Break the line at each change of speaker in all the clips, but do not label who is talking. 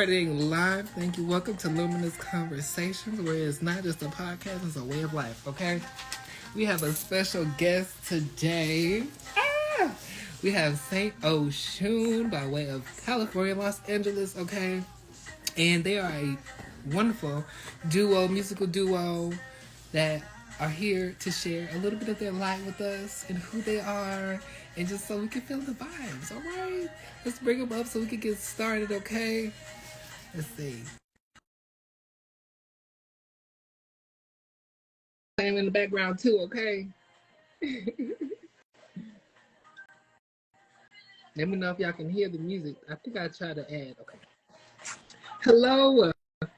Starting live. Thank you. Welcome to Luminous Conversations, where it's not just a podcast, it's a way of life, okay? We have a special guest today. Ah! We have St Oshun by way of California, Los Angeles, okay? And they are a wonderful musical duo that are here to share a little bit of their life with us and who they are, and just so we can feel the vibes, all right? Let's bring them up so we can get started, okay? Let's see. Playing in the background too, okay? Let me know if y'all can hear the music. I think I tried to add. Okay. Hello.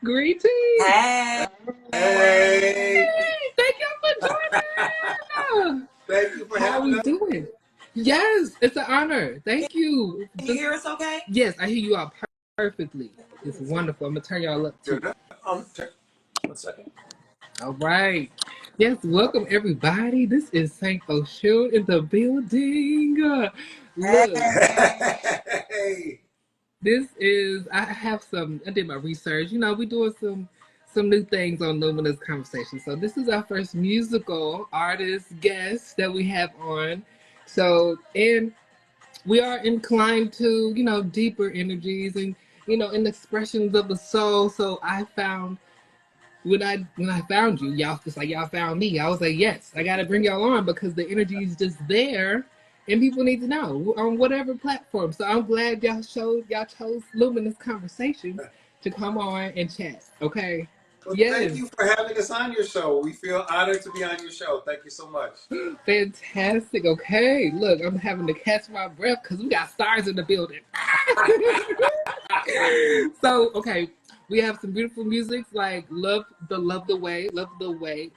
Greetings.
Hey.
Hey. Thank you for joining.
Thank you for
How
having
are we
us.
doing? Yes, it's an honor. Thank you.
Can you hear us okay?
Yes, I hear you all perfectly. It's wonderful. I'm going to turn y'all up too.
1 second.
All right. Yes, welcome everybody. This is St Oshun in the building. Look.
Hey.
I did my research. You know, we're doing some new things on Luminous Conversation. So this is our first musical artist guest that we have on. So, and we are inclined to, deeper energies and, and expressions of the soul. So I found when I found you, y'all just like y'all found me. I was like, yes, I gotta bring y'all on because the energy is just there, and people need to know on whatever platform. So I'm glad y'all chose Luminous Conversations to come on and chat. Okay.
Well,
Yes.
Thank you for having us on your show. We feel honored to be on your show. Thank you so much.
Fantastic. Okay. Look, I'm having to catch my breath because we got stars in the building. So, okay. We have some beautiful music like Love the Way.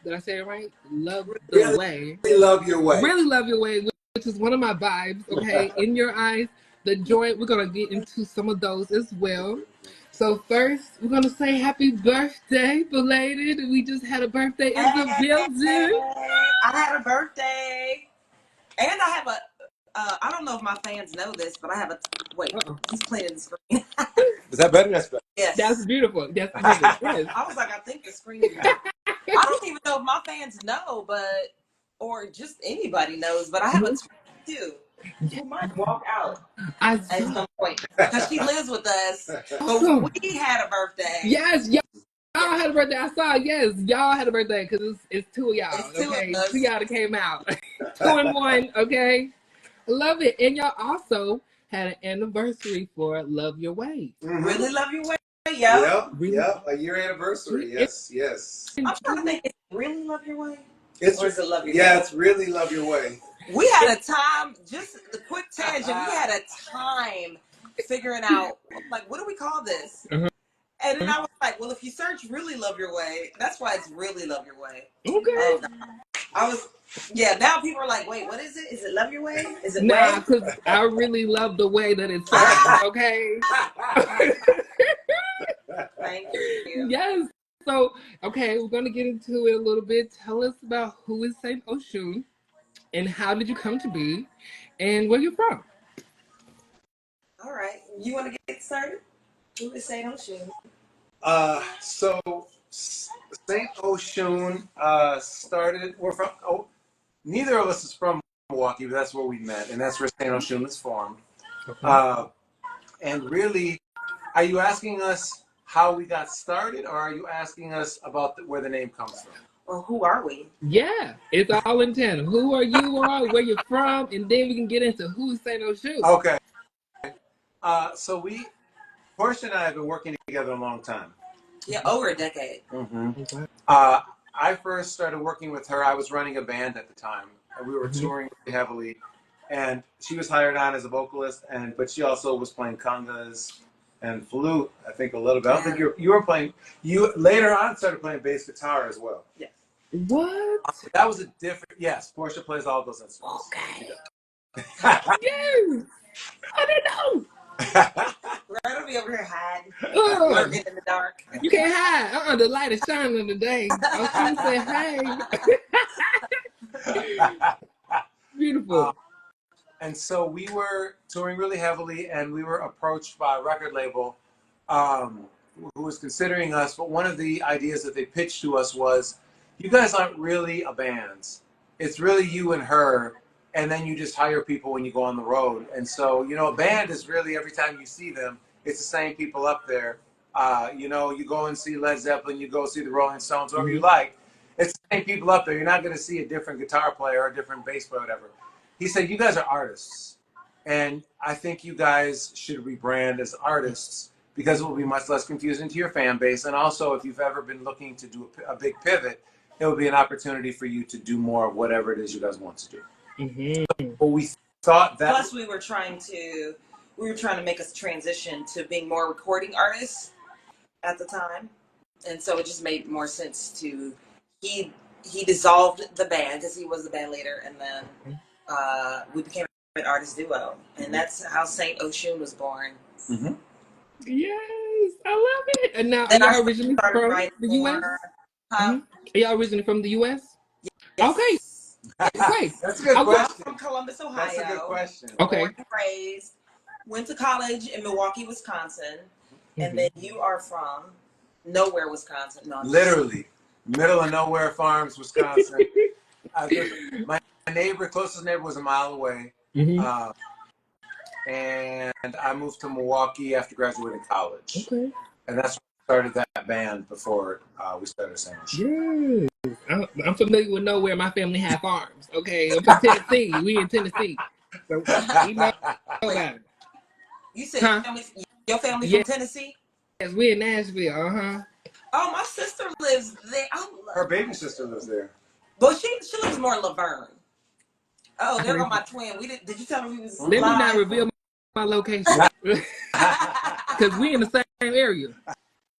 Did I say it right? Love the Way.
Really love your way.
Really Love Your Way, which is one of my vibes, okay? In Your Eyes, The Joy. We're going to get into some of those as well. So first, we're going to say happy birthday, belated. We just had a birthday in the building.
I had a birthday. And I have I don't know if my fans know this, but I have he's playing the screen. Is that better? That's better. Yes.
That's beautiful. That's beautiful. Yes.
I was like, I think the screen is better. I don't even know if my fans know, or just anybody knows, but I have a twin too. Who might walk out at some point because she lives with us. But we had a birthday.
Yes, y'all had a birthday. I saw. Yes, y'all had a birthday because it's two of y'all.
It's two
okay,
of us.
Two y'all that came out. 2 and 1. Okay, love it. And y'all also had an anniversary for Love Your Way.
Mm-hmm. Really Love Your Way. Yep. A year anniversary. Yes. I'm trying to think. Is it Really Love Your Way? Or is it Love Your Way? Yeah, it's Really Love Your Way. We had a time, just a quick tangent, we had a time figuring out, like, what do we call this?
Uh-huh.
And then I was like, well, if you search Really Love Your Way, that's why it's Really Love Your Way.
Okay.
Now people are like, wait, what is it? Is it Love Your Way? Is it
Nah, because I really love the way that it sounds, okay?
Thank you.
Yes. So, okay, we're going to get into it a little bit. Tell us about who is St Oshun and how did you come to be and where you're from?
All right. You want to get started? Who is St Oshun? So St Oshun started. Neither of us is from Milwaukee, but that's where we met, and that's where St Oshun is formed. Okay. And really, are you asking us how we got started, or are you asking us about where the name comes from? Well, who are we?
Yeah, it's all in tandem. Who are you, where you're from, and then we can get into who's St Oshun.
Okay. So Portia and I have been working together a long time. Yeah, over a decade. Mm-hmm. Okay. I first started working with her. I was running a band at the time, and we were touring heavily. And she was hired on as a vocalist, but she also was playing congas and flute. I think a little bit. I don't think you were playing. You later on started playing bass guitar as well. Yes.
What?
That was a different. Yes, Portia plays all those instruments.
Okay. Yes. I didn't know.
Right over be over here hiding. Lurking in the dark.
You can't hide. The light is shining today. Oshun said, hey. Beautiful.
And so we were touring really heavily, and we were approached by a record label um, who was considering us, but one of the ideas that they pitched to us was, you guys aren't really a band. It's really you and her, and then you just hire people when you go on the road. And so, a band is really, every time you see them, it's the same people up there. You go and see Led Zeppelin, you go see the Rolling Stones, whoever you like. It's the same people up there. You're not going to see a different guitar player or a different bass player, whatever. He said, you guys are artists. And I think you guys should rebrand as artists because it will be much less confusing to your fan base. And also, if you've ever been looking to do a big pivot, it would be an opportunity for you to do more of whatever it is you guys want to do. But we thought that.
Plus, we were trying to make us transition to being more recording artists at the time, and so it just made more sense to he dissolved the band because he was the band leader, and then we became an artist duo, and that's how St Oshun was born.
Yes, I love it. And now, are y'all originally from the U.S.? Are y'all originally from the U.S.?
Yes.
Okay. Okay.
That's a good question.
I'm from Columbus, Ohio.
That's a good question.
Okay.
Born and raised. Went to college in Milwaukee, Wisconsin. And then you are from nowhere, Wisconsin. No,
literally. Middle of nowhere farms, Wisconsin. My closest neighbor was a mile away. And I moved to Milwaukee after graduating college.
Okay.
And that's when I started that band before we started St Oshun.
Yes. I'm familiar with nowhere. My family have farms. Okay. I'm from Tennessee. We in Tennessee. So we know about it.
You said your family from Tennessee?
Yes, we in Nashville.
Oh, my sister lives there.
Her baby sister lives there.
But she lives more in Laverne. Oh, there go my twin. Did you tell her we was
live? Let me not reveal my location. Because we in the same area.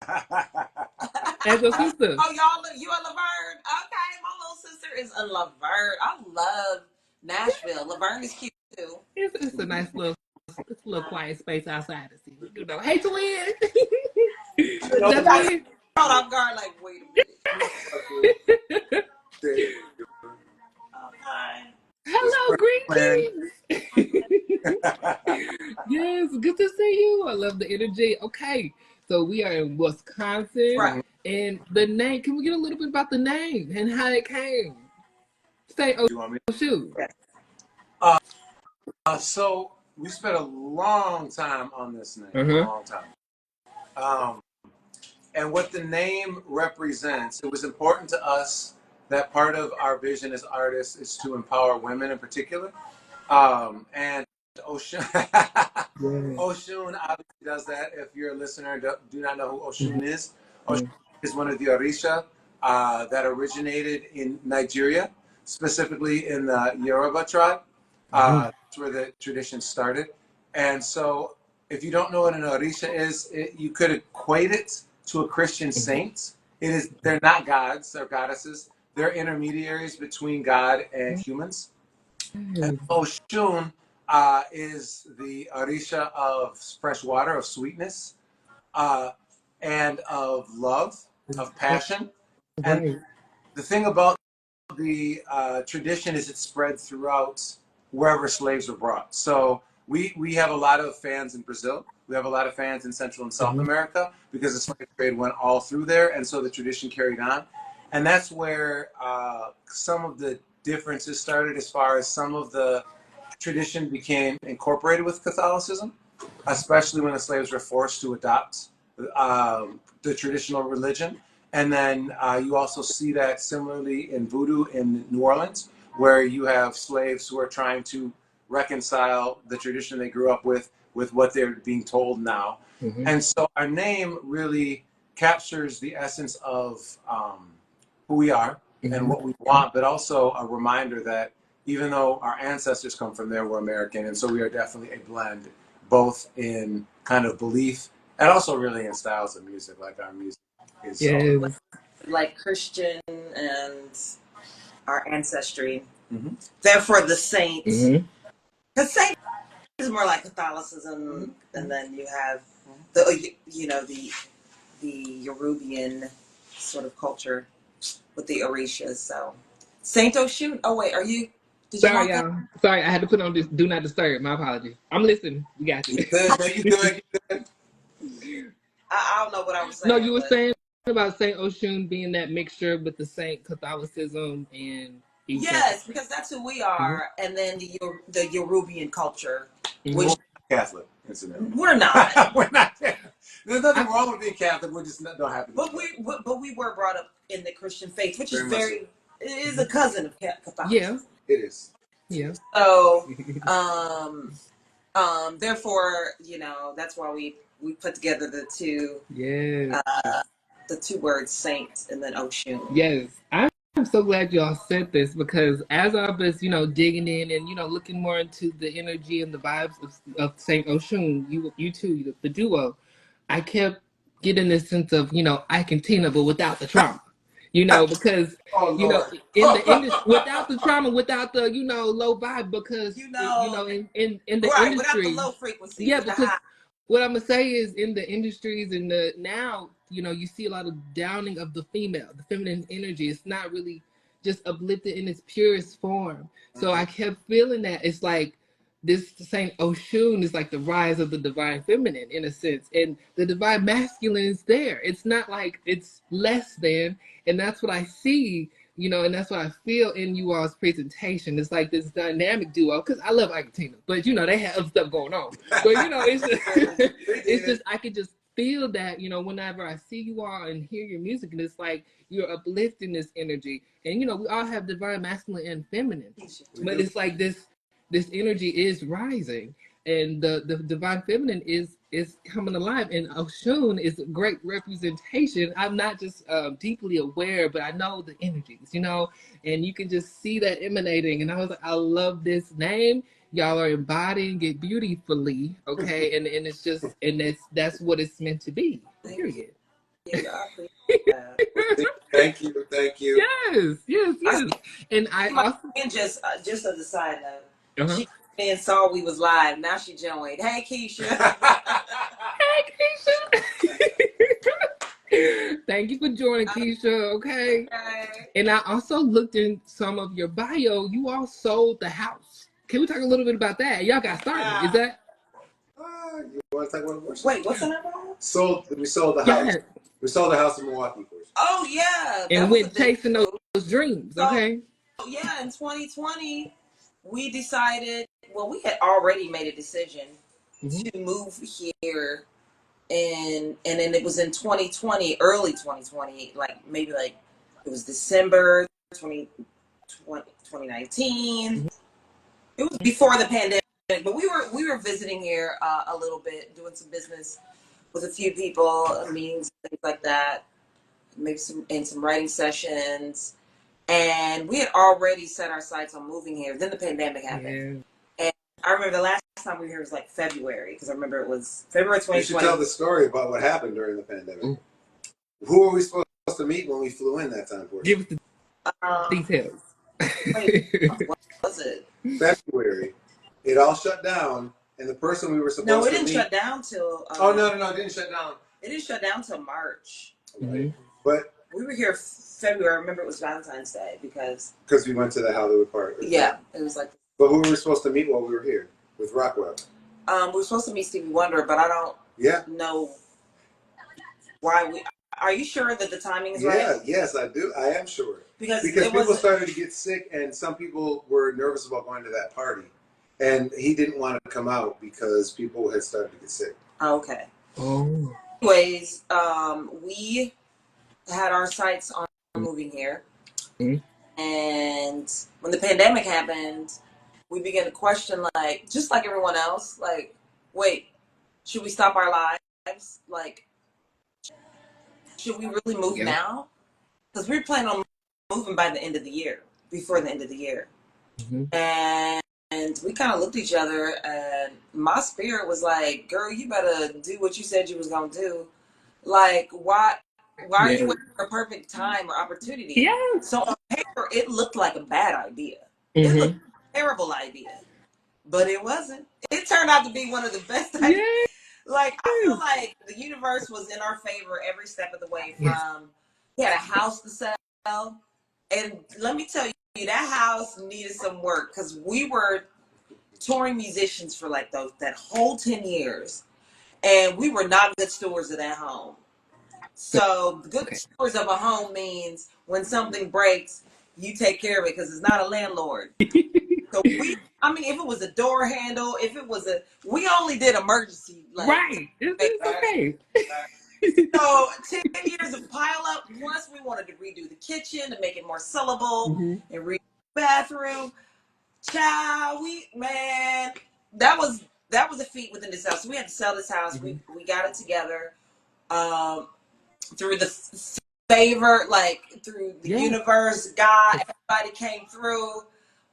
As your sister.
Oh, you in Laverne? Okay, my little sister is in Laverne. I love Nashville. Laverne is cute too.
It's a nice little quiet space outside to see. Hey, twin.
Caught off guard, like, wait a minute. Okay.
Hello, greetings. Yes, good to see you. I love the energy. Okay, so we are in Wisconsin,
right?
And the name. Can we get a little bit about the name and how it came? St Oshun.
So we spent a long time on this name. A long time. And what the name represents, it was important to us that part of our vision as artists is to empower women in particular. And Oshun, Oshun obviously does that. If you're a listener, do not know who Oshun is. Oshun is one of the Orisha that originated in Nigeria, specifically in the Yoruba tribe. That's where the tradition started. And so if you don't know what an Orisha is, you could equate it to a Christian saint. They're not gods, they're goddesses. They're intermediaries between God and humans. And Oshun is the Orisha of fresh water, of sweetness, and of love, of passion. And the thing about the tradition is it spread throughout wherever slaves were brought. So we have a lot of fans in Brazil. We have a lot of fans in Central and South America because the slave trade went all through there, and so the tradition carried on. And that's where some of the differences started as far as some of the tradition became incorporated with Catholicism, especially when the slaves were forced to adopt the traditional religion. And then you also see that similarly in voodoo in New Orleans, where you have slaves who are trying to reconcile the tradition they grew up with what they're being told now. And so our name really captures the essence of who we are and what we want, but also a reminder that even though our ancestors come from there, we're American. And so we are definitely a blend, both in kind of belief and also really in styles of music, like our music is
like Christian and our ancestry. Therefore, the saints. Because saint is more like Catholicism, and then you have the Yorubian sort of culture with the Orishas. So St Oshun. Oh wait,
Sorry, y'all. Sorry, I had to put on this do not disturb. My apologies. I'm listening. You got you.
You good? You good?
I don't know what I was
No,
saying,
you were
but
saying about St. Oshun being that mixture with the Saint Catholicism and
yes, because that's who we
Mhm.
are, and then the Yorubian culture,
Mhm.
which
Catholic, incidentally.
we're not.
We're not. There's nothing wrong with being Catholic. We just don't happen.
But we were brought up in the Christian faith, which is
Very much so.
very it is a cousin of
Yeah,
Catholicism.
It is.
yeah.
So, therefore, that's why we put together
Yes.
the two words saint and then Oshun.
Yes. I'm so glad y'all said this because as I was, digging in and, looking more into the energy and the vibes of St. Oshun, you two, the duo, I kept getting this sense of, I can Tina, but without the trauma. Because
Oh Lord.
in the industry, without the trauma, without the low vibe, because in the
Right, without the
industry,
low frequency,
yeah,
with the
because
high.
what I'm gonna say is in the industries and the now, you see a lot of downing of the female, the feminine energy. It's not really just uplifted in its purest form. So I kept feeling that it's like this Saint Oshun is like the rise of the divine feminine in a sense, and the divine masculine is there. It's not like it's less than, and that's what I see. And that's what I feel in you all's presentation. It's like this dynamic duo. Because I love Argentina, but they have other stuff going on. But it's just, it's just I could just feel that whenever I see you all and hear your music, and it's like you're uplifting this energy. And we all have divine masculine and feminine, but it's like this energy is rising, and the divine feminine is coming alive, and Oshun is a great representation. I'm not just deeply aware, but I know the energies, and you can just see that emanating. And I was like, I love this name. Y'all are embodying it beautifully, okay? And it's just, and that's what it's meant to be. Period.
Yeah, I appreciate that.
Thank you. Thank you.
Yes, yes,
I
yes. And I
my
also,
friend just as a side note,
uh-huh.
she came in and saw we was live. Now she joined. Hey, Keisha.
Hey, Keisha. Thank you for joining, Keisha. Okay.
Okay.
And I also looked in some of your bio. You all sold the house. Can we talk a little bit about that? Y'all got started. Is that?
You want to talk about abortion?
Wait, what's the number?
We sold the house.
Yeah.
We sold the house in Milwaukee first.
Oh yeah, that
And
was a
went
big
chasing
move.
those dreams.
So
Okay.
yeah, in 2020, we decided. Well, we had already made a decision
Mm-hmm.
to move here, and then it was in 2020, early 2020, like maybe like it was December 2019.
Mm-hmm.
It was before the pandemic, but we were visiting here a little bit, doing some business with a few people, meetings, things like that. Maybe some writing sessions, and we had already set our sights on moving here. Then the pandemic happened,
Yeah.
and I remember the last time we were here was like February, because I remember it was February
You should
2020.
tell the story about what happened during the pandemic.
Ooh.
Who were we supposed to meet when we flew in that time for?
Give us the
Um,
details.
wait, what was it?
February. It all shut down, and the person we were supposed
No, it
to
didn't
meet.
shut down till.
Oh no, it didn't shut down.
It didn't shut down till March.
Right.
Mm-hmm.
But
We were here February. I remember it was Valentine's Day because
we went to the Hollywood Park.
yeah, it was like.
But who were we supposed to meet while we were here with Rockwell?
We were supposed to meet Stevie Wonder, but I don't know why we. Are you sure that the timing is right?
Yeah, yes, I do. I am sure.
Because
people started to get sick, and some people were nervous about going to that party, and he didn't want to come out because people had started to get sick.
Okay.
Oh.
Anyways, we had our sights on moving here, and when the pandemic happened, we began to question, like, just like everyone else, like, wait, should we stop our lives? Like, should we really move now? Because we were planning on moving by the end of the year, before the end of the year.
Mm-hmm.
And we kind of looked at each other, and my spirit was like, girl, you better do what you said you was going to do. Like, why are you waiting for a perfect time or opportunity?
Yeah.
So on paper, it looked like a bad idea.
Mm-hmm.
It looked like a terrible idea. But it wasn't. It turned out to be one of the best ideas.
Yeah.
Like, I feel like the universe was in our favor every step of the way. From we had a house to sell, and let me tell you, that house needed some work because we were touring musicians for like that whole 10 years, and we were not good stewards of that home. So good stewards of a home means when something breaks, you take care of it because it's not a landlord. So I mean, if it was a door handle, if it was we only did emergency, like,
right. It's okay.
So 10 years of pile up. Plus, we wanted to redo the kitchen to make it more sellable and redo the bathroom. Child, that was a feat within itself. So we had to sell this house. We got it together through the favor, like through the universe, God. Everybody came through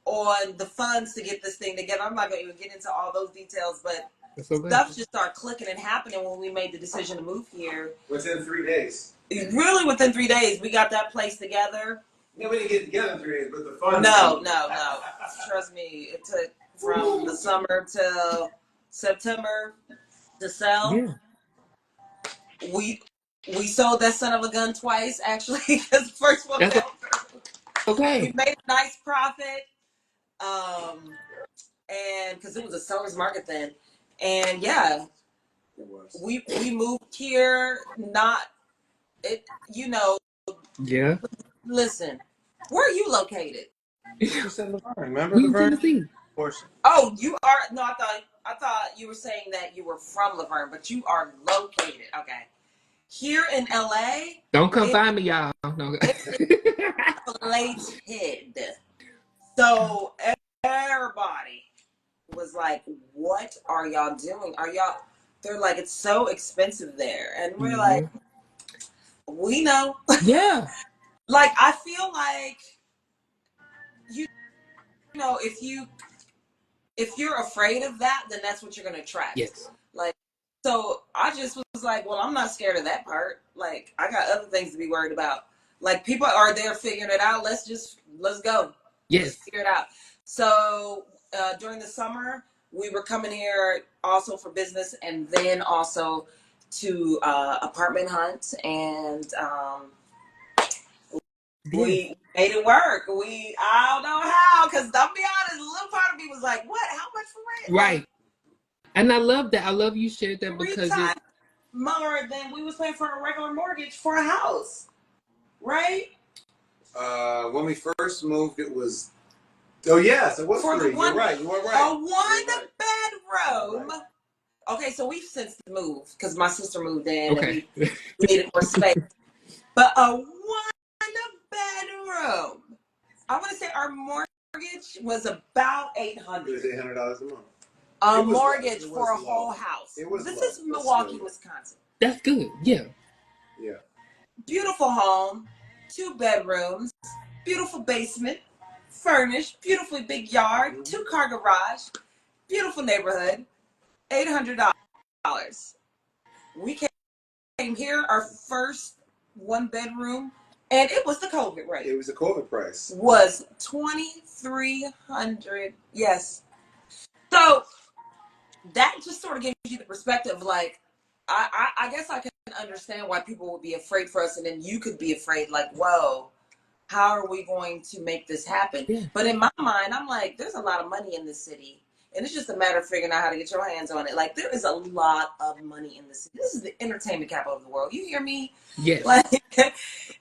on the funds to get this thing together. I'm not going to even get into all those details, but stuff just started clicking and happening when we made the decision to move here.
Within 3 days.
Really, within 3 days, we got that place together.
Yeah, we didn't get together in 3 days, but the fun.
No. Trust me, it took from the summer till September to sell.
Yeah.
We sold that son of a gun twice, actually, because the first one fell through.
Okay.
We made a nice profit, and because it was a seller's market then, and yeah,
it was.
We moved here,
Yeah.
Listen, where are you located?
You said Laverne. Remember
We in
Laverne?
Tennessee.
Portion.
Oh, you are. No, I thought you were saying that you were from Laverne, but you are located. Okay, here in LA.
Don't come find me, y'all. No.
Related. So everybody was like, "What are y'all doing? They're like, it's so expensive there, and we're like, we know.
Yeah.
Like, I feel like you know, if you're afraid of that, then that's what you're going to attract.
Yes.
Like, so I just was like, well, I'm not scared of that part. Like, I got other things to be worried about. Like, people are there figuring it out. Let's go.
Yes.
Let's figure it out. So during the summer, we were coming here also for business, and then also to apartment hunt, and we made it work. I don't know how, because I'll be honest, a little part of me was like, what? How much for rent?
Right. And I love that. I love you shared that because
it's more than we was paying for a regular mortgage for a house. Right?
When we first moved, it was. Oh yes, it was for 3. You're right. You are right.
A one-bedroom. Right. Okay, so we've since moved because my sister moved in and we needed more space. But a one-bedroom. I want to say our mortgage was about $800.
It was $800 a month.
A mortgage for a whole house. This is Milwaukee, Wisconsin.
That's good. Yeah.
Yeah.
Beautiful home, 2 bedrooms, beautiful basement, furnished, beautifully big yard, 2-car garage, beautiful neighborhood, $800. We came here, our first 1-bedroom, and it was the COVID rate.
It was the COVID price.
Was $2,300. Yes. So that just sort of gives you the perspective. Like, I guess I can understand why people would be afraid for us, and then you could be afraid. Like, whoa, how are we going to make this happen? Yeah. But in my mind, I'm like, there's a lot of money in this city. And it's just a matter of figuring out how to get your hands on it. Like, there is a lot of money in this city. This is the entertainment capital of the world. You hear me?
Yes.
Like,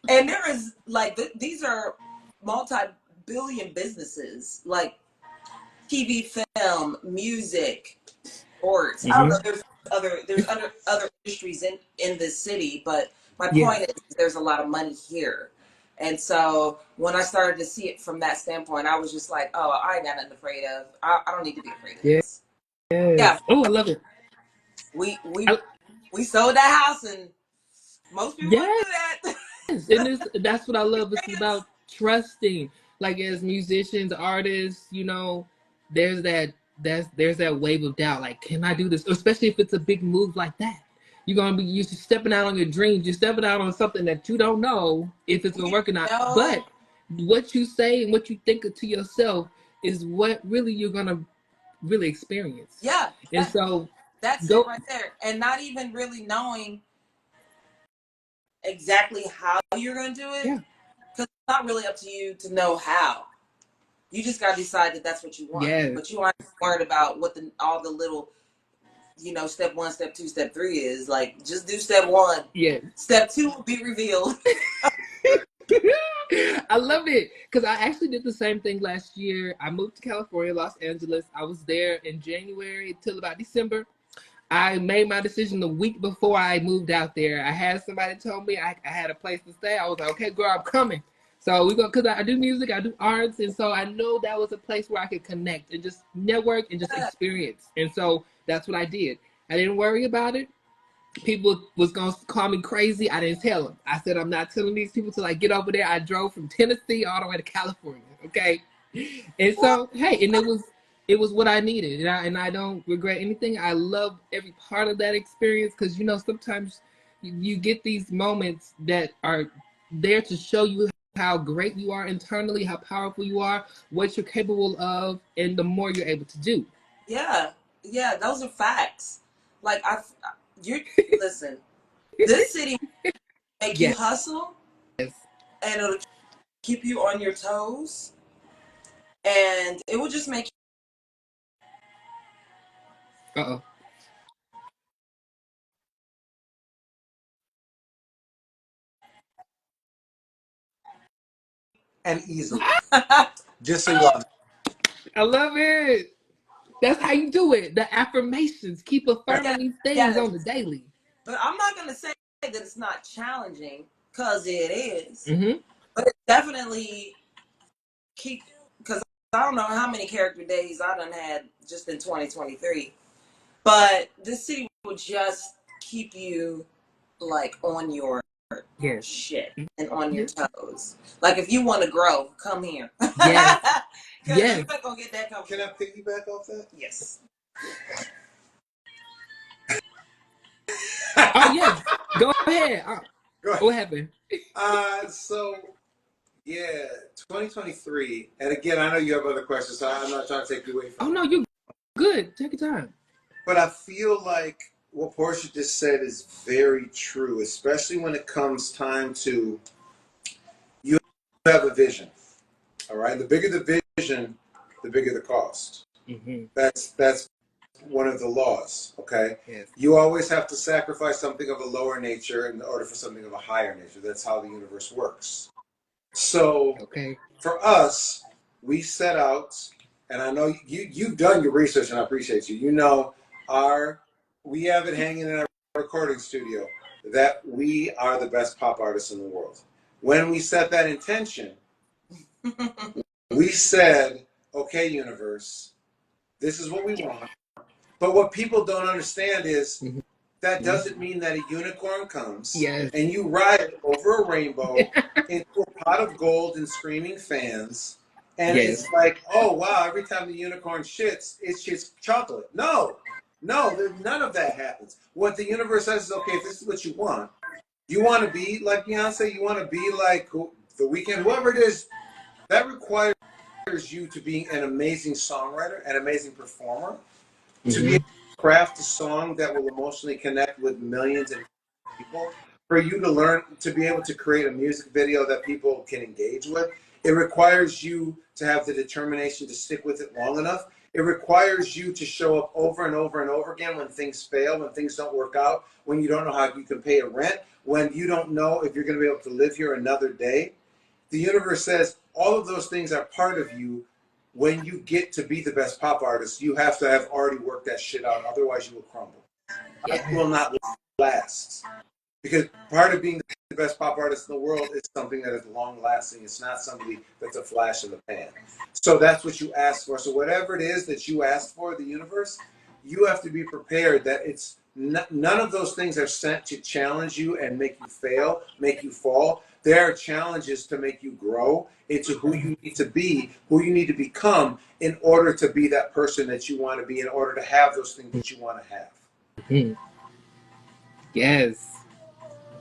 and there is, like, these are multi-billion businesses, like TV, film, music, sports. I don't know, there's other industries in this city, but my point is there's a lot of money here. And so when I started to see it from that standpoint, I was just like, oh, I ain't got nothing afraid of. I don't need to be afraid of this.
Yeah. Oh, I love it.
We sold that house, and most people wouldn't do that.
And that's what I love. It's about trusting. Like, as musicians, artists, you know, there's that wave of doubt. Like, can I do this? Especially if it's a big move like that. You're stepping out on your dreams. You're stepping out on something that you don't know if it's gonna work or not. But what you say and what you think to yourself is what really you're gonna really experience.
Yeah.
And so
that's it right there. And not even really knowing exactly how you're gonna do it. Yeah. Because it's not really up to you to know how. You just gotta decide that that's what you want. Yes. But you aren't worried about what all the little you know, step 1, step 2, step 3 is. Like, just do step 1.
Yeah.
Step 2 will be revealed.
I love it because I actually did the same thing last year. I moved to California, Los Angeles. I was there in January till about December. I made my decision the week before I moved out there. I had somebody tell me I had a place to stay. I was like, okay, girl, I'm coming. So we go because I do music, I do arts, and so I know that was a place where I could connect and just network and just experience. And so that's what I did. I didn't worry about it. People was gonna call me crazy. I didn't tell them. I said I'm not telling these people till I get over there. I drove from Tennessee all the way to California. Okay, and so hey, and it was what I needed, and I don't regret anything. I love every part of that experience because you know sometimes you get these moments that are there to show you how great you are internally, how powerful you are, what you're capable of, and the more you're able to do.
Yeah, those are facts. Like you listen. This city make you
Yes.
hustle, and it'll keep you on your toes, and it will just make
Uh-oh.
And easily.
you.
Just so you all know.
I love it. That's how you do it. The affirmations. Keep
Yeah,
affirming these things
yes.
on the daily.
But I'm not gonna say that it's not challenging, cause it is.
Mm-hmm.
But it definitely keep, because I don't know how many character days I done had just in 2023. But this city will just keep you like on your
Yes.
shit and on your
Yes.
toes. Like if you want to grow, come here.
Yes.
Because
Yes.
you're not gonna get that
Can
comfortable.
I piggyback off that?
Yes.
Oh yes. Go ahead.
Go
What
ahead.
happened?
So yeah, 2023. And again, I know you have other questions, so I'm not trying to take you away
Oh
from
no,
it.
you're good. Take your time.
But I feel like what Portia just said is very true, especially when it comes time to you have a vision. All right. The bigger the vision, the bigger the cost.
Mm-hmm.
That's one of the laws. Okay.
Yes.
You always have to sacrifice something of a lower nature in order for something of a higher nature. That's how the universe works. So
Okay.
for us, we set out, and I know you've done your research, and I appreciate you. You know, we have it hanging in our recording studio that we are the best pop artists in the world. When we set that intention, we said, "Okay, universe, this is what we want." But what people don't understand is
Mm-hmm.
that doesn't mean that a unicorn comes
Yes.
and you ride it over a rainbow into a pot of gold and screaming fans. And
Yes.
it's like, oh, wow, every time the unicorn shits, it shits chocolate. No, none of that happens. What the universe says is, okay, if this is what you want to be like Beyonce, you want to be like The Weeknd, whoever it is, that requires you to be an amazing songwriter, an amazing performer, to be able
Mm-hmm.
to craft a song that will emotionally connect with millions of people, for you to learn to be able to create a music video that people can engage with. It requires you to have the determination to stick with it long enough. It requires you to show up over and over and over again when things fail, when things don't work out, when you don't know how you can pay a rent, when you don't know if you're going to be able to live here another day. The universe says all of those things are part of you. When you get to be the best pop artist, you have to have already worked that shit out. Otherwise, you will crumble. It
Yes.
will not last. Because part of being the best pop artist in the world is something that is long lasting. It's not somebody that's a flash in the pan. So that's what you ask for. So whatever it is that you ask for, the universe, you have to be prepared that it's none of those things are sent to challenge you and make you fail, make you fall. There are challenges to make you grow into who you need to be, who you need to become in order to be that person that you want to be, in order to have those things that you want to have.
Mm-hmm. Yes.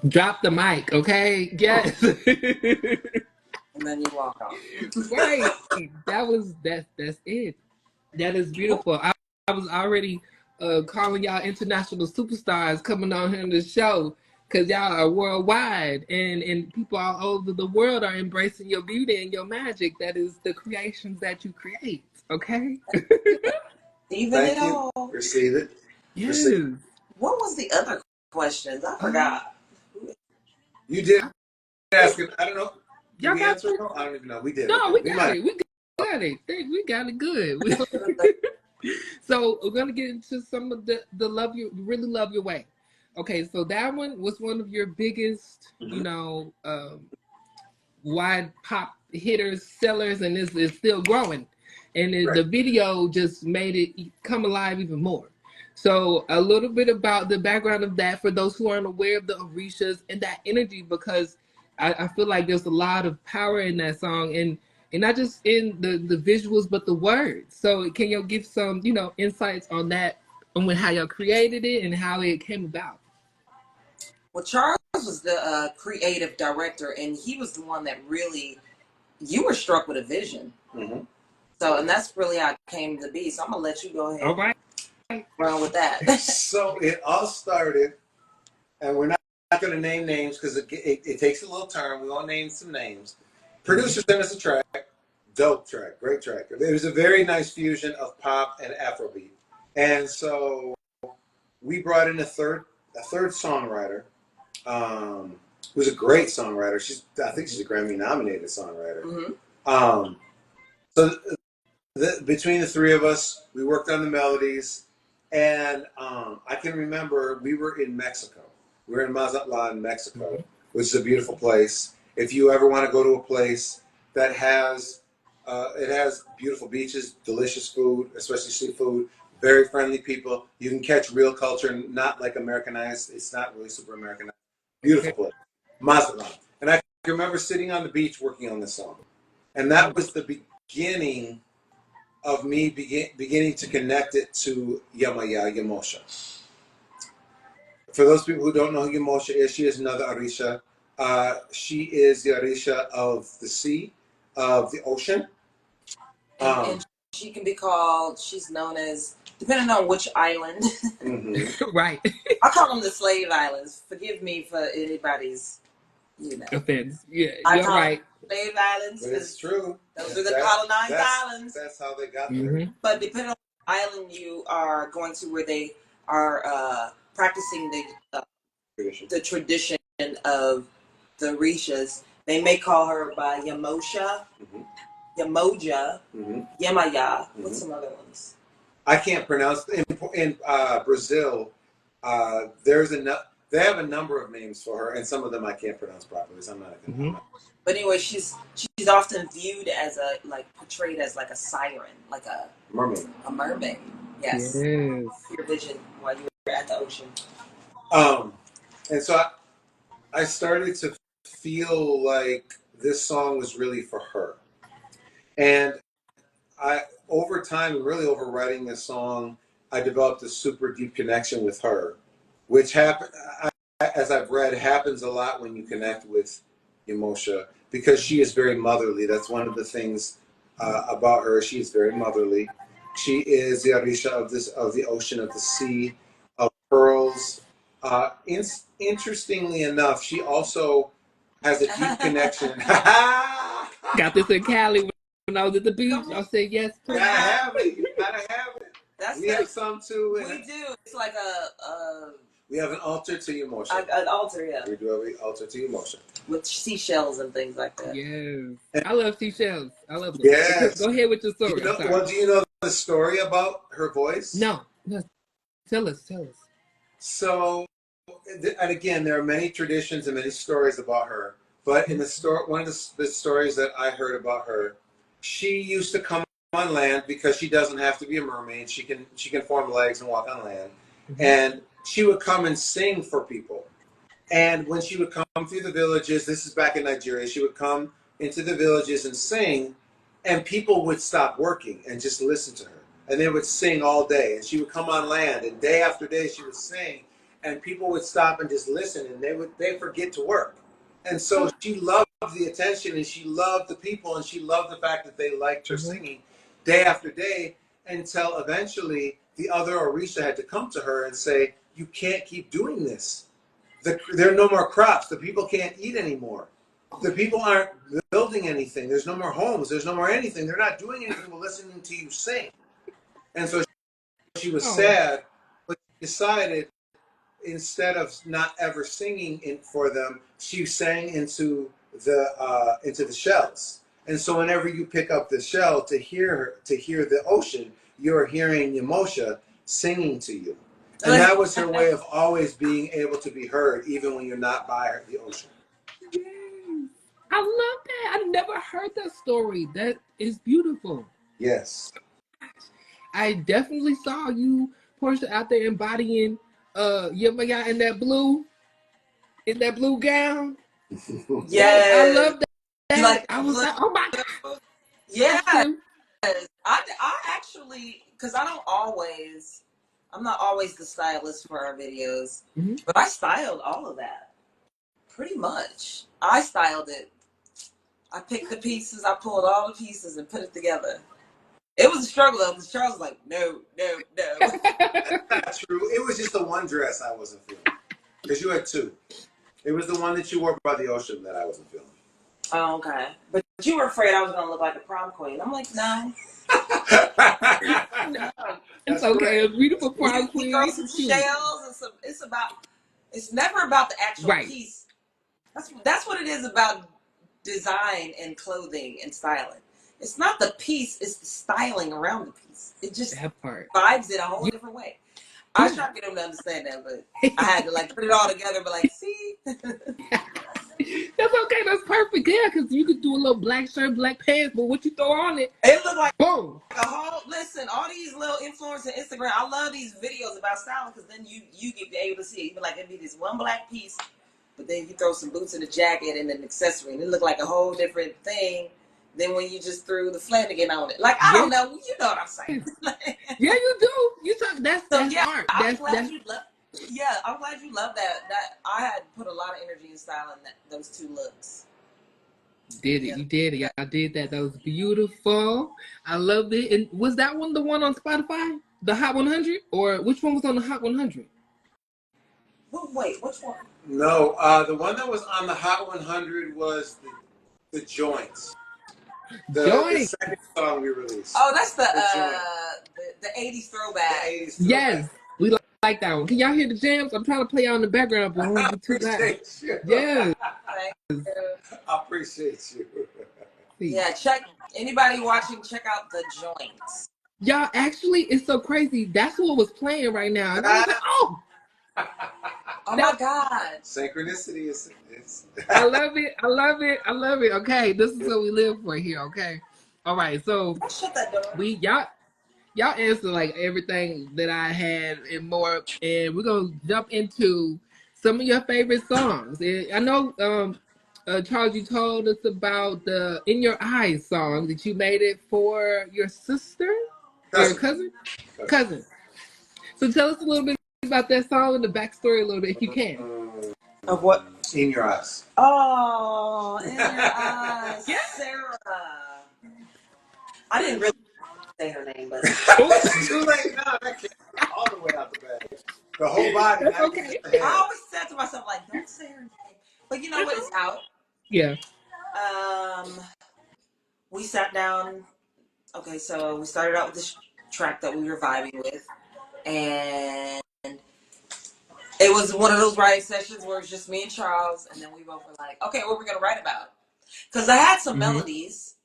Drop the mic, okay? Yes.
And then you walk off.
Right. That's it. That is beautiful. I was already calling y'all international superstars coming on here on the show because y'all are worldwide and people all over the world are embracing your beauty and your magic. That is the creations that you create. Okay.
Even it
Thank you.
all.
Receive it.
Yes.
What was the other questions? I forgot.
You did ask it. I don't know. Did
Y'all
we
got
answer it? No, I don't even know. We did.
no,
Okay.
we
We
got
might.
it. We got it. We got it good. So we're gonna get into some of the love you really love your way. Okay, so that one was one of your biggest,
Mhm.
wide pop hitters, sellers, and is still growing. And
Right.
the video just made it come alive even more. So a little bit about the background of that for those who aren't aware of the Orishas and that energy, because I feel like there's a lot of power in that song, and not just in the visuals but the words. So can you give some insights on that, on how y'all created it and how it came about?
Well, Charles was the creative director, and he was the one that really, you were struck with a vision.
Mm-hmm.
So, and that's really how it came to be. So I'm gonna let you go ahead
All right.
and run with that.
So it all started, and we're not going to name names because it takes a little turn. We won't name some names. Producer sent us a track, dope track, great track. It was a very nice fusion of pop and Afrobeat, and so we brought in a third songwriter, who's a great songwriter. I think she's a Grammy nominated songwriter.
Mm-hmm.
So between the three of us, we worked on the melodies, and I can remember we were in Mexico. We were in Mazatlan, Mexico, which is a beautiful place. If you ever want to go to a place that has it has beautiful beaches, delicious food, especially seafood, very friendly people. You can catch real culture, not like Americanized. It's not really super Americanized. Beautiful place, Mazatlan. And I can remember sitting on the beach working on this song, and that was the beginning of me beginning to connect it to Yamosha. For those people who don't know who Yamosha is, she is another Orisha. She is the Orisha of the sea, of the ocean.
And she can be called, she's known as, depending on which island.
Mm-hmm.
Right.
I call them the slave islands. Forgive me for anybody's,
Offense. Yeah,
I
you're
call them
right.
slave islands.
But it's true.
Those are the colonized islands.
That's how they got there.
Mm-hmm.
But depending on what island you are going to, where they are practicing the tradition of the Rishas, they may call her by Yamosha,
Mm-hmm.
Yamoja,
Mm-hmm.
Yamaya.
Mm-hmm.
What's some other ones?
I can't pronounce in Brazil. There's they have a number of names for her, and some of them I can't pronounce properly. So I'm not gonna.
Mm-hmm.
But anyway, she's often viewed as portrayed as like a siren, like a
mermaid.
A mermaid. Yes.
Yes.
Your vision while you were at the ocean.
And so I started to feel like this song was really for her, and over time, and really over writing this song, I developed a super deep connection with her, which as I've read, happens a lot when you connect with Yamosha, because she is very motherly. That's one of the things about her. She is very motherly. She is the Orisha of the ocean, of the sea, of pearls. Interestingly enough, she also has a deep connection.
Got this in Cali when I was at the beach. I said yes, please.
Gotta have it. You gotta have it. We have some too.
We do. It's like
we have an altar to Yamosha.
An altar, yeah.
We do have an altar to Yamosha.
With seashells and things like that.
Yes. I love seashells. I love them.
Yes.
Go ahead with your story.
Do you know the story about her voice?
No. Tell us.
So, and again, there are many traditions and many stories about her. But in the story, one of the stories that I heard about her, she used to come on land because she doesn't have to be a mermaid. She can form legs and walk on land, and she would come and sing for people. And when she would come through the villages, this is back in Nigeria, she would come into the villages and sing, and people would stop working and just listen to her. And they would sing all day. And she would come on land, and day after day she would sing, and people would stop and just listen, and they'd forget to work. And so she loved the attention, and she loved the people, and she loved the fact that they liked her singing day after day, until eventually the other Orisha had to come to her and say, "You can't keep doing this. There are no more crops. The people can't eat anymore. The people aren't building anything. There's no more homes. There's no more anything. They're not doing anything but listening to you sing." And so she was sad, but decided instead of not ever singing for them, she sang into the shells. And so whenever you pick up the shell to hear the ocean, you're hearing Yamosha singing to you. And that was her way of always being able to be heard, even when you're not by the ocean.
Yes. I love that. I never heard that story. That is beautiful.
Yes.
I definitely saw you, Portia, out there embodying Yamaya in that blue gown.
Yes.
I love that.
Like
I was like, oh my God.
Yeah.
Too.
I actually, because I'm not always the stylist for our videos, but I styled all of that. Pretty much. I styled it. I picked the pieces, I pulled all the pieces and put it together. It was a struggle though, because Charles was like, no.
That's not true. It was just the one dress I wasn't feeling. Because you had two. It was the one that you wore by the ocean that I wasn't feeling.
Oh, okay. But you were afraid I was going to look like a prom queen. I'm like, no.
No. It's okay. A beautiful prom queen.
We throw some shells and it's never about the actual piece. That's what it is about design and clothing and styling. It's not the piece, it's the styling around the piece. It just vibes it a whole different way. I was trying to get them to understand that, but I had to like put it all together, but like, see?
That's okay. That's perfect. Yeah, because you could do a little black shirt, black pants, but what you throw on it,
it looked like
boom.
A whole listen. All these little influencers on Instagram. I love these videos about styling because then you get able to see it. Even like it'd be this one black piece, but then you throw some boots in a jacket and an accessory, and it looked like a whole different thing than when you just threw the Flanagan on it. Like I don't know. You know what I'm saying?
Yeah, you do. You talk. That's
yeah,
art.
I'm glad you love that. That I had put a lot of energy in styling those two looks.
Did it? You did it. I did that. That was beautiful. I loved it. And was that one the one on Spotify, the Hot 100, or which one was on the Hot 100?
Wait, which one?
No, the one that was on the Hot 100 was the Joints. The second song we released.
Oh, that's the 80s throwback.
The 80s throwback.
Yes, we like that one. Can y'all hear the jams? I'm trying to play out in the background, but I won't be too loud. Yes.
I appreciate you.
Yeah, anybody watching, check out the Joints.
Y'all, actually, it's so crazy. That's what was playing right now. And I was like, oh.
Oh my God.
Synchronicity is.
I love it. I love it. I love it. Okay, this is what we live for here. Okay. All right. So
shut that door.
Y'all answer like everything that I had and more, and we're gonna jump into some of your favorite songs. And I know, Charles, you told us about the "In Your Eyes" song that you made it for your sister or your cousin. So tell us a little bit about that song and the backstory a little bit, if you can.
Of what?
In Your Eyes.
Oh, In Your Eyes, Sarah. I didn't really say her name, but
it's too late now. That came all the way out the bag. The whole body.
That's okay.
I always said to myself, like, don't say her name. But you know what? It's out.
Yeah.
We sat down. Okay, so we started out with this track that we were vibing with, and it was one of those writing sessions where it was just me and Charles, and then we both were like, okay, what are we gonna write about? Because I had some melodies.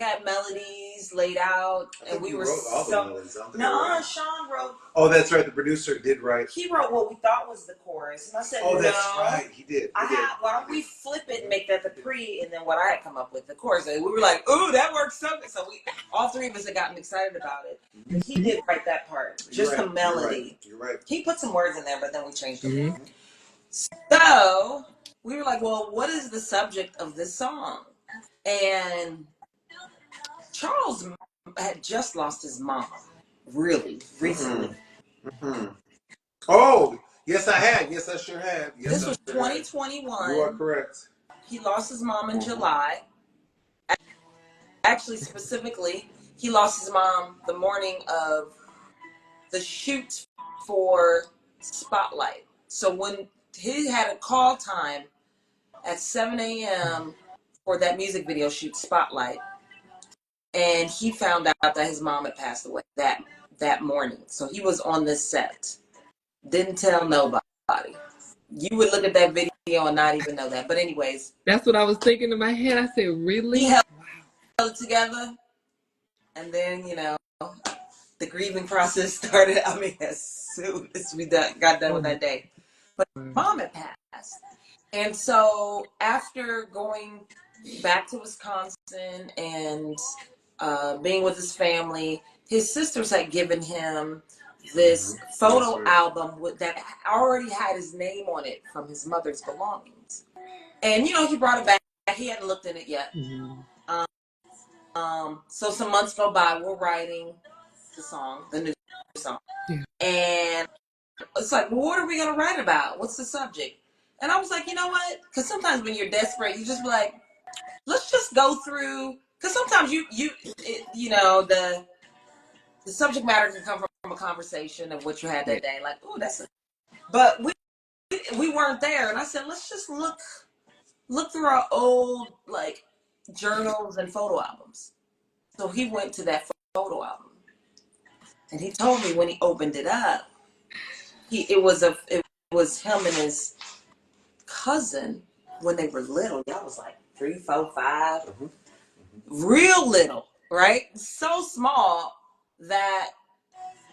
Had melodies laid out, and we were
wrote all the melodies.
No, Sean wrote.
Oh, that's right. The producer did write.
He wrote what we thought was the chorus, and I said,
"Oh, that's right. He did."
Why don't we flip it and make that the pre, and then what I had come up with the chorus? And we were like, "Ooh, that works so good!" So all three of us had gotten excited about it. But he did write that part, just the melody.
You're right.
He put some words in there, but then we changed it. So we were like, "Well, what is the subject of this song?" And Charles had just lost his mom, really, recently.
Oh, yes, I had. Yes, I sure had. Yes,
this was 2021.
You are correct.
He lost his mom in July. Actually, specifically, he lost his mom the morning of the shoot for Spotlight. So when he had a call time at 7 a.m. for that music video shoot, Spotlight, and he found out that his mom had passed away that morning. So he was on this set. Didn't tell nobody. You would look at that video and not even know that. But anyways,
that's what I was thinking in my head. I said, really?
he held it together, and then the grieving process started. I mean, as soon as we got done with that day, but mom had passed, and so after going back to Wisconsin and being with his family, his sisters had given him this photo album that already had his name on it from his mother's belongings. And, he brought it back. He hadn't looked in it yet. So some months go by. We're writing the new song.
Yeah.
And it's like, well, what are we going to write about? What's the subject? And I was like, you know what? Because sometimes when you're desperate, you just be like, let's just go through. Because sometimes the subject matter can come from a conversation of what you had that day. Like, oh, but we weren't there. And I said, let's just look through our old journals and photo albums. So he went to that photo album, and he told me when he opened it up, it was him and his cousin when they were little. Y'all was like 3, 4, 5, real little, right? So small that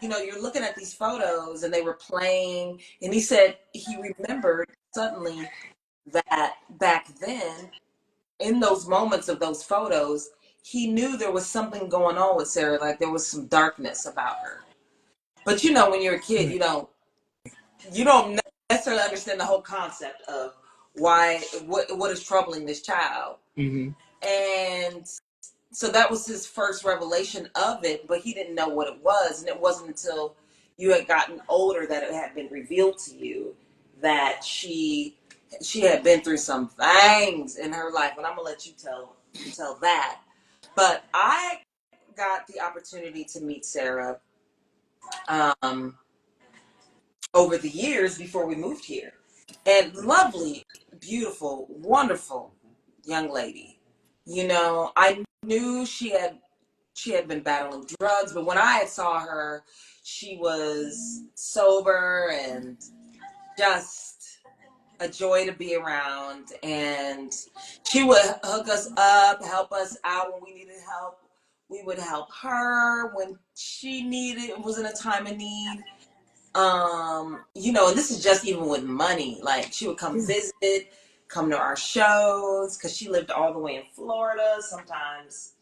you're looking at these photos and they were playing, and he said he remembered suddenly that back then, in those moments of those photos, he knew there was something going on with Sarah, like there was some darkness about her. But when you're a kid, you don't necessarily understand the whole concept of what is troubling this child.
Mm-hmm.
And so that was his first revelation of it, but he didn't know what it was. And it wasn't until you had gotten older that it had been revealed to you that she had been through some things in her life. And I'm going to let you tell that. But I got the opportunity to meet Sarah over the years before we moved here. And lovely, beautiful, wonderful young lady. I knew she had been battling drugs, but when I saw her, she was sober and just a joy to be around. And she would hook us up, help us out when we needed help. We would help her when she was in a time of need. And this is just even with money. Like, she would come visit, come to our shows, because she lived all the way in Florida. Sometimes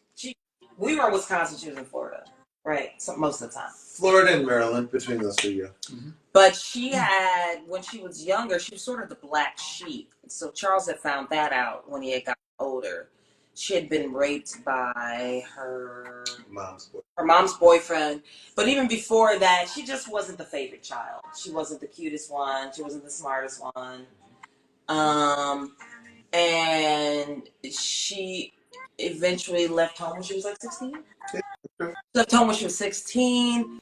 we were in Wisconsin, she was in Florida, right? Most of the time.
Florida and Maryland, between those two, yeah. Mm-hmm.
But she had, when she was younger, she was sort of the black sheep. So Charles had found that out when he had gotten older. She had been raped by her mom's boyfriend. But even before that, she just wasn't the favorite child. She wasn't the cutest one. She wasn't the smartest one. And she eventually left home when she was like 16. Left home when she was 16.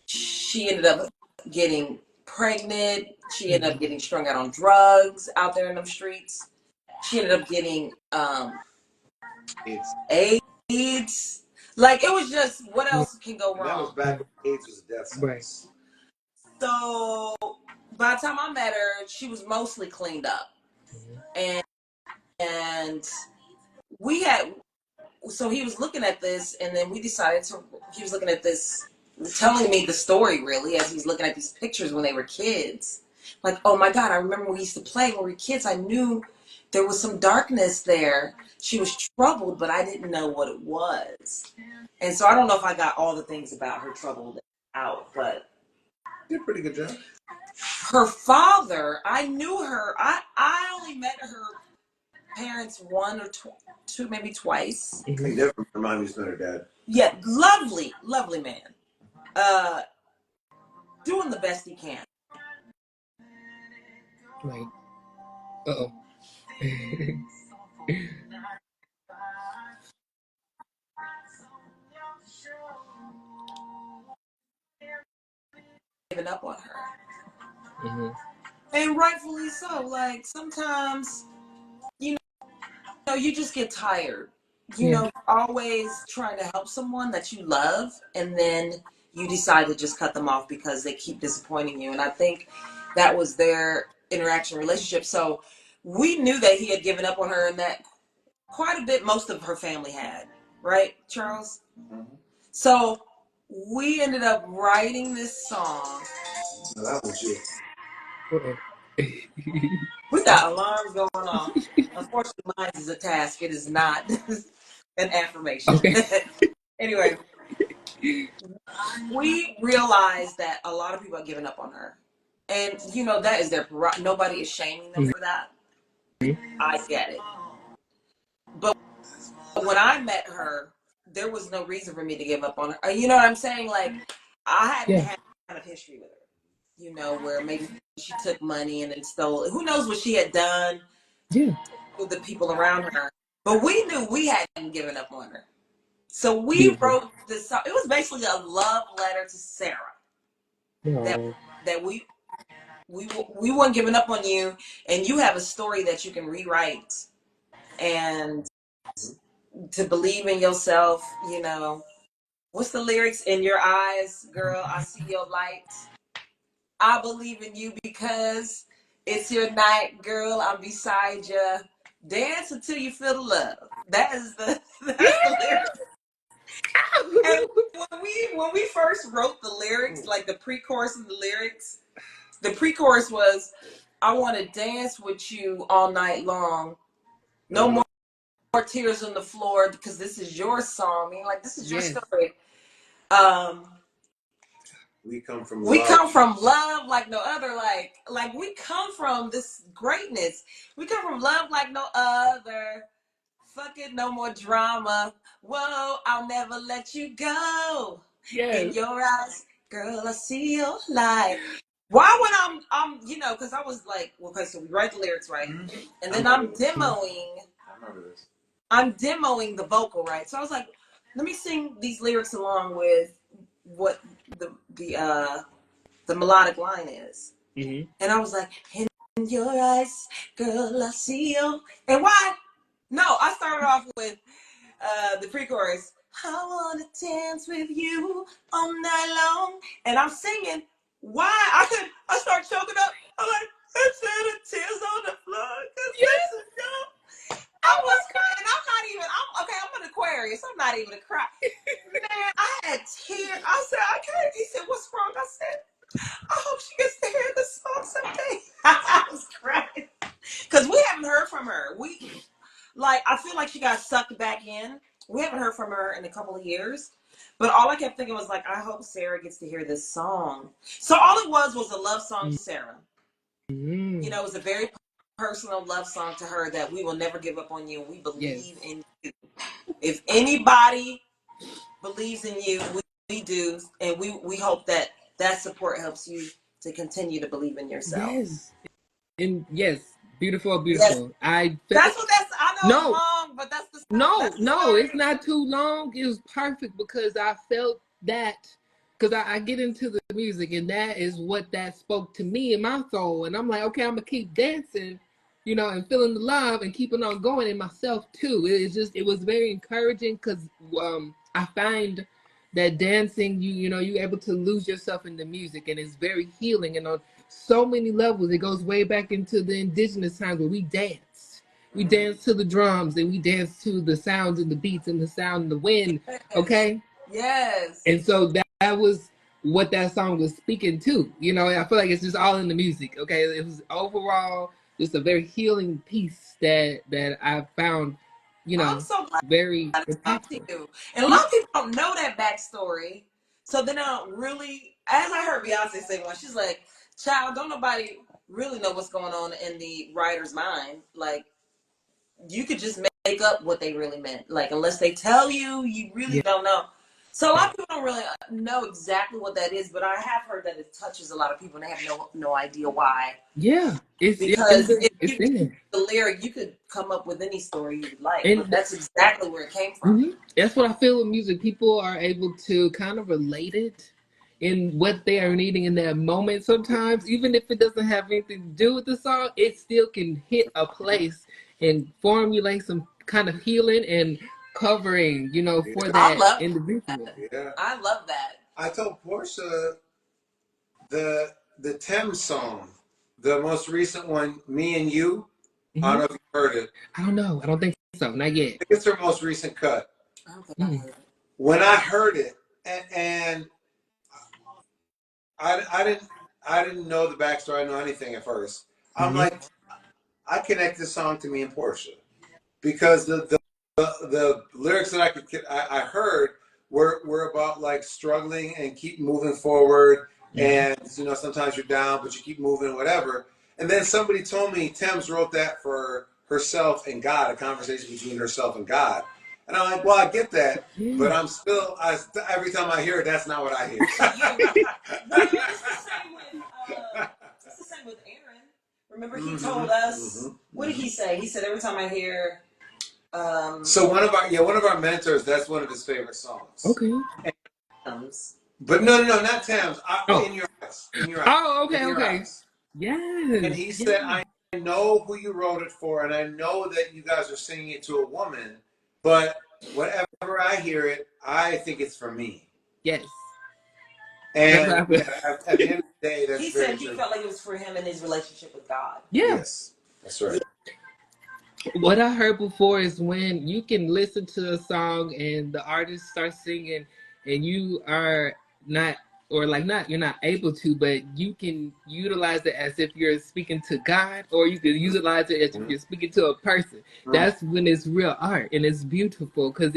She ended up getting pregnant. She ended up getting strung out on drugs out there in them streets. She ended up getting AIDS. Like, it was just, what else can go wrong?
That was back when AIDS was a death sentence.
So by the time I met her, she was mostly cleaned up. And so he was looking at this, and then he was looking at this, telling me the story, really, as he's looking at these pictures when they were kids. Like, oh my God, I remember when we used to play when we were kids. I knew there was some darkness there. She was troubled, but I didn't know what it was. And so I don't know if I got all the things about her troubled out, but
you did a pretty good job.
Her father, I knew her. I only met her parents one or two, maybe twice.
You never remind me, met her dad.
Yeah, lovely, lovely man. Doing the best he can.
Right. Uh-oh.
Giving up on her.
Mm-hmm.
And rightfully so. Like, sometimes, you just get tired. Always trying to help someone that you love, and then you decide to just cut them off because they keep disappointing you. And I think that was their interaction relationship. So we knew that he had given up on her, and that quite a bit most of her family had, right, Charles? Mm-hmm. So we ended up writing this song.
No, that was you.
We got alarms going off. Unfortunately, mine is a task. It is not an affirmation.
Okay.
Anyway, we realized that a lot of people are giving up on her. And, you know, that is their, nobody is shaming them for that. I get it. But when I met her, there was no reason for me to give up on her. You know what I'm saying? Like, I hadn't had kind of history with her. You know, where maybe she took money and then stole it. Who knows what she had done to the people around her. But we knew we hadn't given up on her. So we wrote this song. It was basically a love letter to Sarah. That we weren't giving up on you, and you have a story that you can rewrite, and to believe in yourself. You know, what's the lyrics? In your eyes, girl, I see your light. I believe in you because it's your night, girl. I'm beside you. Dance until you feel the love. That's the lyrics. And when we first wrote the lyrics, like the pre-chorus of the lyrics, the pre-chorus was, I want to dance with you all night long. No more tears on the floor because this is your song. I mean, like, this is your story.
We come from
love like no other. Like we come from this greatness. We come from love like no other. Fuck it, no more drama. Whoa, I'll never let you go. In your eyes, girl, I see your light. Why when I'm you know, because I was like, well, okay, so we write the lyrics, right? Mm-hmm. And then I'm demoing the vocal, right? So I was like, let me sing these lyrics along with what the melodic line is. Mm-hmm. And I was like, in your eyes, girl, I see you. And why? No, I started off with the pre-chorus. I want to dance with you all night long. And I'm singing. Why? I start choking up. I'm like, instead of tears on the floor. I was crying. I'm an Aquarius. I'm not even a cry. Man, I had tears. I said, I can't. He said, what's wrong? I said, I hope she gets to hear this song someday. I was crying. Because we haven't heard from her. I feel like she got sucked back in. We haven't heard from her in a couple of years. But all I kept thinking was, like, I hope Sarah gets to hear this song. So all it was a love song to Sarah. Mm-hmm. You know, it was a very personal love song to her that we will never give up on you. We believe in you. If anybody believes in you, we do. And we hope that support helps you to continue to believe in yourself.
Yes. Beautiful. Yes. I
know it's long, but that's the story.
It's not too long. It was perfect because I felt that, because I get into the music, and that is what that spoke to me in my soul. And I'm like, okay, I'm gonna keep dancing, you know, and feeling the love and keeping on going in myself too. It was very encouraging because I find that dancing, you're able to lose yourself in the music, and it's very healing. And on so many levels, it goes way back into the indigenous times where we dance. We dance to the drums, and we dance to the sounds and the beats and the sound and the wind. Okay?
Yes.
And so that was what that song was speaking to. You know, I feel like it's just all in the music. Okay? It was overall just a very healing piece that I found,
I'm so glad
very
talk to you. And a lot of people don't know that backstory. So they don't really, as I heard Beyonce say once, she's like, child, don't nobody really know what's going on in the writer's mind. Like, you could just make up what they really meant. Like, unless they tell you, you really don't know. So a lot of people don't really know exactly what that is, but I have heard that it touches a lot of people, and they have no idea why.
Yeah.
Because if you read the lyric, you could come up with any story you would like. But that's exactly where it came from.
Mm-hmm. That's what I feel with music. People are able to kind of relate it in what they are needing in that moment. Sometimes, even if it doesn't have anything to do with the song, it still can hit a place and formulate some kind of healing and covering, for that individual.
Yeah. I love that.
I told Portia the Thames song, the most recent one, "Me and You." I don't know if you heard it.
I don't know. I don't think so. Not yet.
I think it's her most recent cut.
I don't think I heard it.
When I heard it, and I didn't know the backstory. I didn't know anything at first. I'm like, I connect this song to me and Portia because the lyrics that I heard were about like struggling and keep moving forward, and you know sometimes you're down but you keep moving, whatever. And then somebody told me Thames wrote that for herself and God, a conversation between herself and God. And I'm like, well, I get that, but I'm still, every time I hear it, that's not what I hear.
Well, it's the same with Aaron. Remember, he told us, what did he say? He said, every time I hear.
So one of our mentors, that's one of his favorite songs.
Okay.
But no, not Thames. In Your Eyes. In Your Eyes.
Oh, okay, okay.
Eyes.
Yes.
And he said, I know who you wrote it for, and I know that you guys are singing it to a woman, but whenever I hear it, I think it's for me.
Yes.
And at the end of the day, that's
he said he felt like it was for him and his relationship with God.
Yeah.
Yes, that's right.
What I heard before is when you can listen to a song and the artist starts singing and you are not, or like not, you're not able to, but you can utilize it as if you're speaking to God, or you can utilize it as if you're speaking to a person. That's when it's real art and it's beautiful because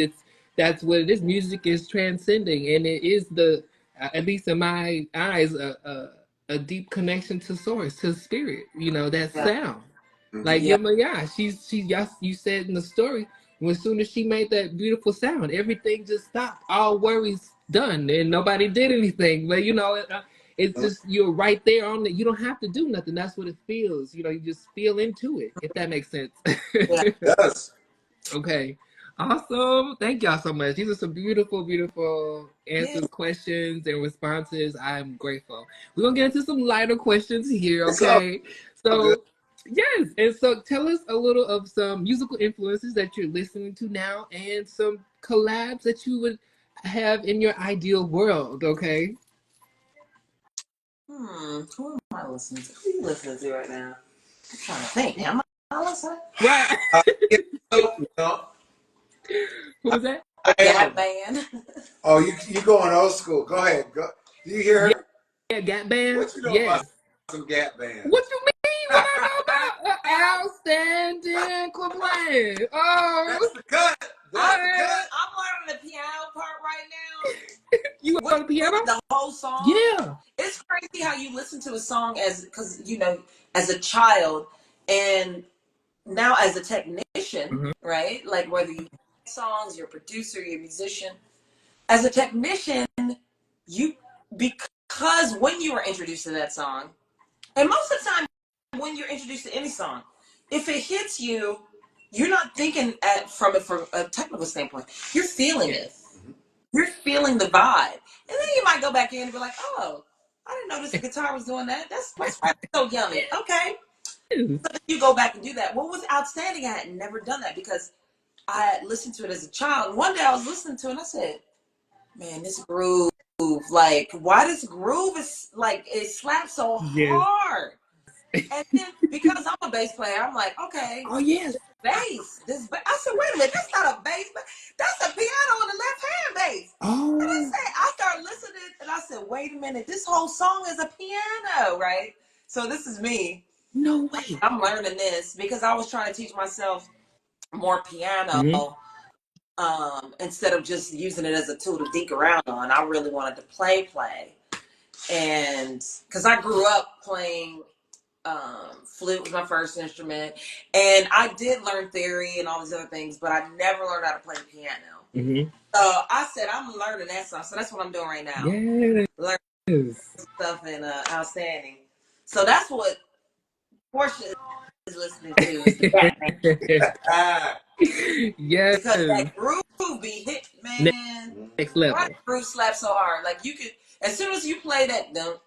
that's what it is. Music is transcending, and it is at least in my eyes, a deep connection to source, to spirit, you know, that sound. Like she's you said in the story, as soon as she made that beautiful sound, everything just stopped. All worries done, and nobody did anything. But you know, it's just you're right there on it. You don't have to do nothing. That's what it feels. You know, you just feel into it. If that makes sense.
It does.
Okay. Awesome. Thank y'all so much. These are some beautiful, beautiful answers, questions, and responses. I'm grateful. We're going to get into some lighter questions here, okay? So, yes. And so tell us a little of some musical influences that you're listening to now and some collabs that you would have in your ideal world, okay?
Who am I listening to? Who are you listening to right now? I'm trying to think. Am I listening?
Right.
No.
Who was that?
Gap Band.
Oh, you going old school. Go ahead. Go. Do you hear her?
Yeah, Gap Band.
What you know about some Gap Band?
What you mean? What I know about outstanding complaint? Oh,
that's the cut.
I'm learning the piano part right now.
You on the piano?
The whole song.
Yeah.
It's crazy how you listen to a song because you know, as a child, and now as a technician, right? Like whether you songs, you're a producer, you're a musician. As a technician, because when you were introduced to that song, and most of the time when you're introduced to any song, if it hits you, you're not thinking from a technical standpoint. You're feeling it. You're feeling the vibe. And then you might go back in and be like, oh, I didn't notice the guitar was doing that. That's so yummy. Okay. So you go back and do that. What was outstanding, I had never done that because I had listened to it as a child. One day I was listening to it and I said, man, this groove, like, why this groove is like, it slaps so hard. And then because I'm a bass player, I'm like, okay.
Oh, yes.
Bass. I said, wait a minute, that's not a bass. That's a piano on the left hand bass.
Oh.
And I started listening and I said, wait a minute, this whole song is a piano, right? So this is me.
No way.
I'm learning this because I was trying to teach myself more piano instead of just using it as a tool to deke around on. I really wanted to play. And because I grew up playing flute was my first instrument, and I did learn theory and all these other things, but I never learned how to play piano. So I said I'm learning that stuff, so that's what I'm doing right now. Learning stuff and outstanding. So that's what Portia is listening to. Is the
yes,
because that groove be hit, man.
Next level.
That groove slaps so hard, like you could as soon as you play that dum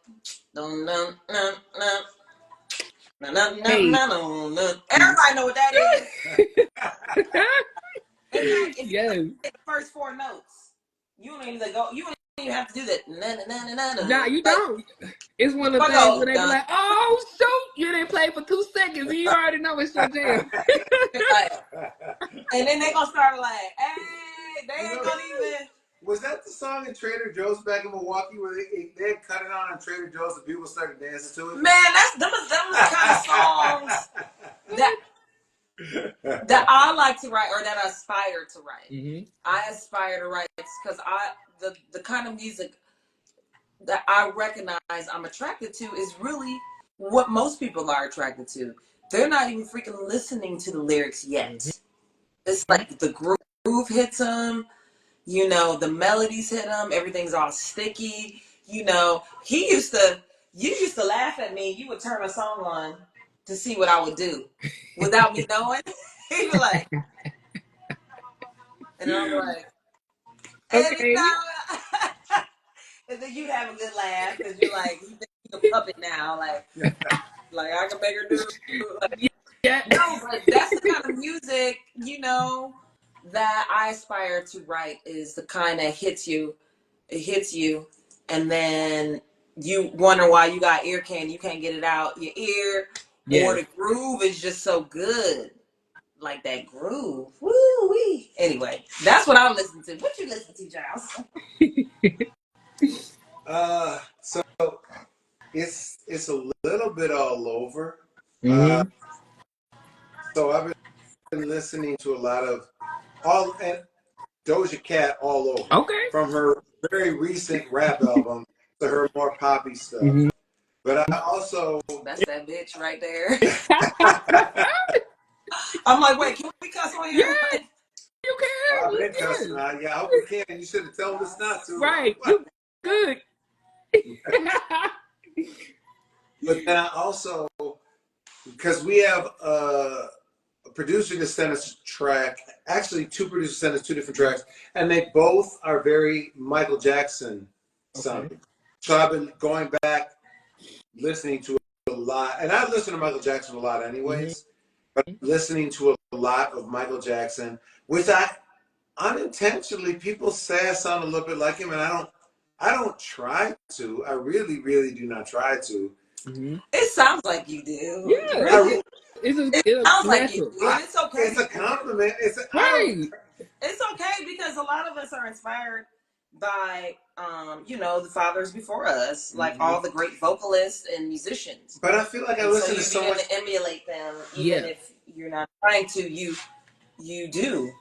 dum dum dum dum. Everybody know what that is. And like, if you hit the first four notes, you don't even even have to do that.
Nah, you
Like,
don't. It's one of
I
the things
go
where they be
dun,
like, "Oh shoot, you didn't play for 2 seconds. You already know it's your jam."
like, and then they gonna start like, hey, they ain't gonna even.
Was that the song in Trader Joe's back in Milwaukee where they had cut it on Trader Joe's and people started dancing to it?
Man, them was the kind of songs that I like to write or that I aspire to write.
Mm-hmm.
I aspire to write because the kind of music that I recognize I'm attracted to is really what most people are attracted to. They're not even freaking listening to the lyrics yet.
Mm-hmm.
It's like the groove hits them, you know, the melodies hit them, everything's all sticky. You know, you used to laugh at me. You would turn a song on to see what I would do without me knowing. He'd be like, and I'm like, and you
Okay.
know, and then you have a good laugh because you're like, you think you're a puppet now, like I can make her do. Like,
Yeah.
no, but that's the kind of music, you know, that I aspire to write is the kind that hits you. It hits you, and then you wonder why you got ear candy. You can't get it out your ear, or
Yes.
the groove is just so good. Like that groove. Woo wee. Anyway, that's what I'm listening to. What you listen to, Giles?
So it's a little bit all over.
Mm-hmm.
So I've been listening to a lot of all and Doja Cat all over,
Okay.
from her very recent rap album to her more poppy stuff.
Mm-hmm.
But I also
That's that bitch right there. I'm like, wait, can we cuss on
Yeah,
here? Like,
you
I've
can. You
been cussing
can.
out. Yeah, I hope we can. You should have told us not to.
Right. You good.
But then I also, because we have a producer that sent us a track, actually two producers sent us two different tracks, and they both are very Michael Jackson
Okay.
sounding. So I've been going back, listening to it a lot, and I listen to Michael Jackson a lot
Mm-hmm.
anyways, but listening to a lot of Michael Jackson, which I unintentionally, people say I sound a little bit like him, and I don't try to. I really, really do not try to.
Mm-hmm.
it sounds like you
Yeah,
do.
I,
it's
Sounds like you
natural.
do, and it's okay.
it's a compliment. I don't.
Right.
It's okay because a lot of us are inspired by, you know, the fathers before us, like
Mhm.
all the great vocalists and musicians.
But I feel like I
And so
listen to
you
so
begin
much.
to emulate them, even
Yeah.
if you're not trying to. You do,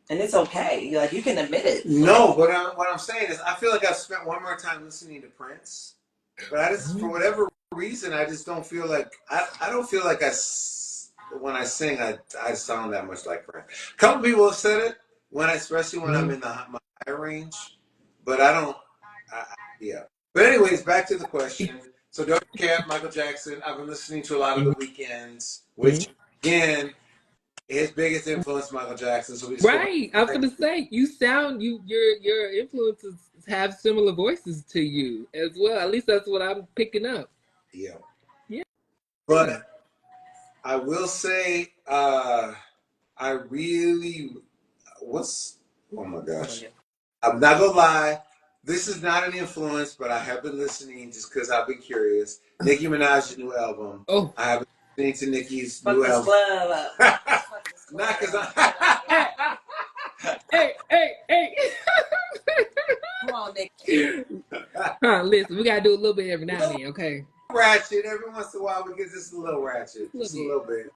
and it's okay. Like you can admit it.
No, but what I'm saying is, I feel like I've spent one more time listening to Prince, but I just, for whatever reason, I just don't feel like I don't feel like when I sing, I sound that much like Prince. A couple people have said it especially when I'm in my high range, but I don't. Yeah. But anyways, back to the question. So Doja Cat, Michael Jackson. I've been listening to a lot of the weekends, which again, his biggest influence, Michael Jackson. So we just go
Right. I was
back.
gonna say you sound your influences have similar voices to you as well. At least that's what I'm picking up.
Yeah.
Yeah.
But I will say, I really, oh my gosh. I'm not gonna lie. This is not an influence, but I have been listening just because I've been curious. Nicki Minaj's new album.
Oh.
I have been listening to Nicki's
Fuck
new
this
album.
club up. Fuck this club
Not because
up.
Hey, hey.
Come on, Nick.
Listen, we gotta do a little bit every now and then, okay?
ratchet. Every once in a while, we get just a little ratchet. Just a little bit.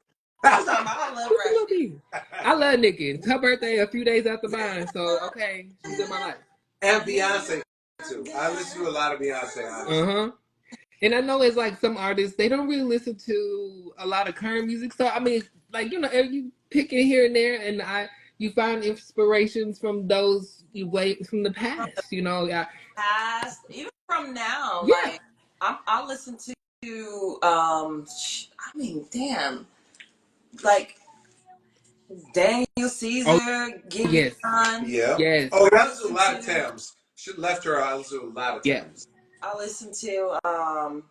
I'm talking about I love
Just a little
Ratchet.
bit. I love Nikki. It's her birthday a few days after mine, so okay, she's in my life.
And Beyonce, too. I listen to a lot of Beyonce, honestly.
Uh-huh. And I know it's like some artists, they don't really listen to a lot of current music. So I mean, like, you know, you pick it here and there, and you find inspirations from those you wait from the
From the
past, you know. Yeah.
past, even from now,
Yeah.
like I listen to I mean, damn, like Daniel
Oh
Caesar, Gideon.
yes.
Yeah.
Yes.
Oh,
I
that was a
listen
lot of
to
Thames. She left her. I listened to a lot of
Yeah.
Thames.
I listen to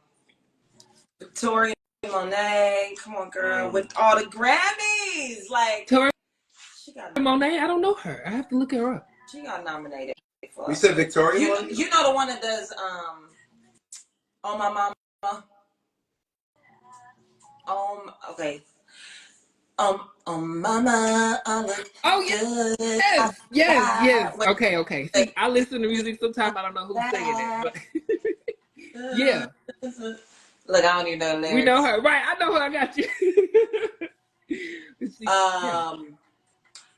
Victoria Monet. Come on, girl, with all the Grammys. Like
Tori
she got
Monet, I don't know her. I have to look her up.
she got nominated.
You said Victoria one?
You know the one that does On My Mama. Okay. Mama, I look good.
Yes.
Wait,
Okay. See, I listen to music sometimes. I don't know who's singing it, but yeah.
Look, I don't even know the lyrics.
We know her, right? I know her. I got you.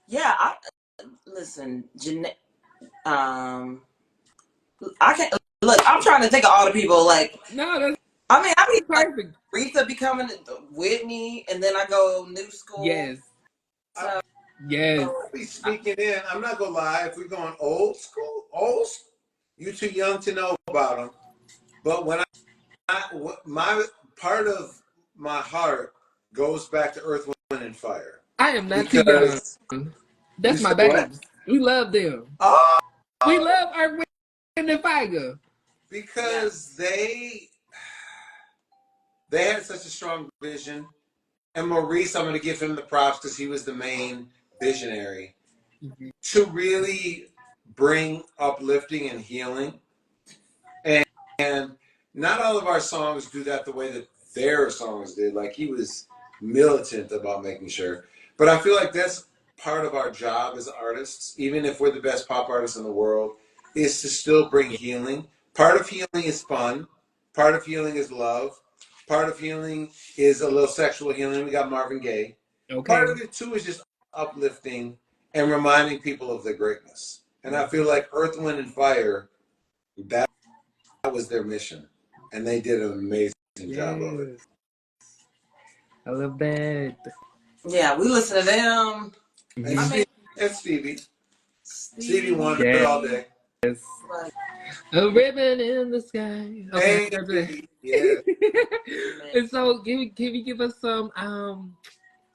Yeah. Listen, Jeanette. I can't look. I'm trying to think of all the people. Like,
no, that's
I mean, I be
perfect.
Like, Aretha becoming Whitney, and then I go new school.
Yes.
So,
Yes.
I'll be speaking in. I'm not gonna lie. If we're going old school, you too young to know about them. But when my part of my heart goes back to Earth, Wind, and Fire.
I am not too young. That's my babies. We love them.
Oh,
we love Earth, Wind, and Fire.
Because they had such a strong vision. And Maurice, I'm going to give him the props because he was the main visionary to really bring uplifting and healing. And not all of our songs do that the way that their songs did. Like, he was militant about making sure. But I feel like that's part of our job as artists, even if we're the best pop artists in the world, is to still bring healing. Part of healing is fun. Part of healing is love. Part of healing is a little sexual healing. We got Marvin Gaye.
Okay.
Part of it, too, is just uplifting and reminding people of their greatness. And I feel like Earth, Wind, and Fire, that was their mission. And they did an amazing job of it.
I love that.
Yeah, we listen to them.
And Stevie. Stevie Wonder all day.
Yes. A ribbon in the sky. Okay.
Hey, yeah.
And so, can you give us some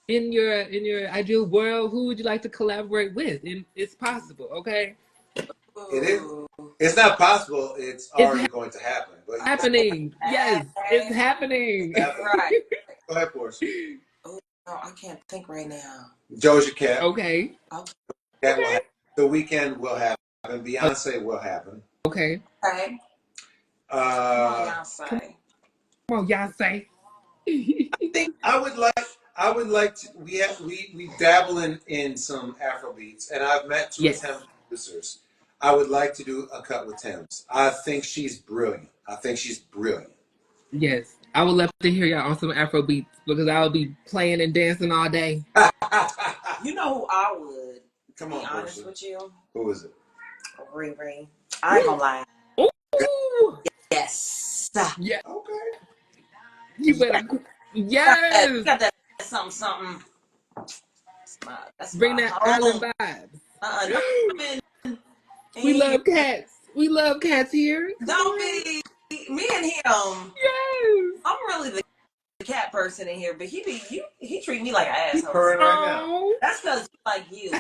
in your ideal world? Who would you like to collaborate with? And it's possible, okay?
It is. It's not possible. It's already going to happen. But
happening. Yes, it's happening.
Right.
Go ahead, Portia.
Oh, no, I can't think right now.
Doja Cat.
Okay.
That will happen. The Weeknd will happen. Beyonce will happen.
Okay.
Okay. Beyonce.
Come on, Beyonce.
I think I would like to. We dabble in some Afro beats, and I've met two of Thames producers. I would like to do a cut with Thames. I think she's brilliant.
Yes, I would love to hear y'all on some Afro beats because I will be playing and dancing all day.
You know who I would?
Come on,
be honest with you.
Who is it?
Riri. I ain't gonna lie.
Ooh.
Yes.
Yeah.
Okay.
You better. Yes.
You got that something. That's
bring that island vibes. We love cats. We love cats here.
Don't be me and him.
Yes.
I'm really the cat person in here, but he treat me like an asshole.
He's purring right now.
That's because like you.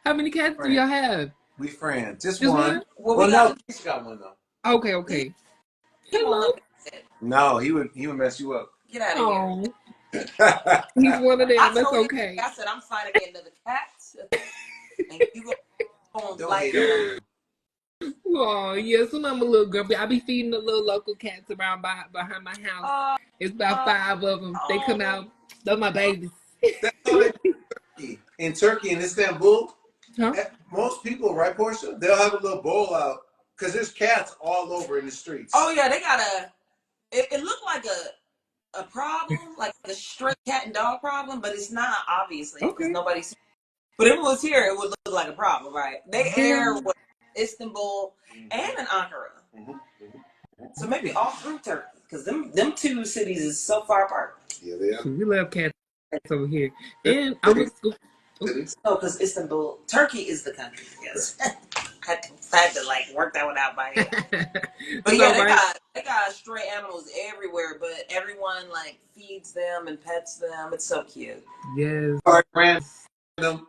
How many cats do y'all have?
We friends. Just one.
Well,
no, he's got one though.
Okay.
No, he would mess you up.
Get out of here.
He's one of them. That's okay.
I said I'm finding another cat. And you go like
oh yes, when I'm a little grumpy, I be feeding the little local cats around behind my house. It's about 5 of them. They come out. They're my babies.
That's how they do in Turkey, in Istanbul. Most people, right, Portia? They'll have a little bowl out because there's cats all over in the streets.
Oh yeah, they got it looked like a problem, like a stray cat and dog problem, but it's not obviously because nobody's. But if it was here, it would look like a problem, right? They air Istanbul and in Ankara, so maybe all through Turkey because them two cities is so far apart.
Yeah, they are.
We love cats over here, and I was.
No, because Istanbul, Turkey is the country. Yes, I had to like work that one out by hand. But yeah, they got stray animals everywhere, but everyone like feeds them and pets them. It's so cute.
Yes.
Random.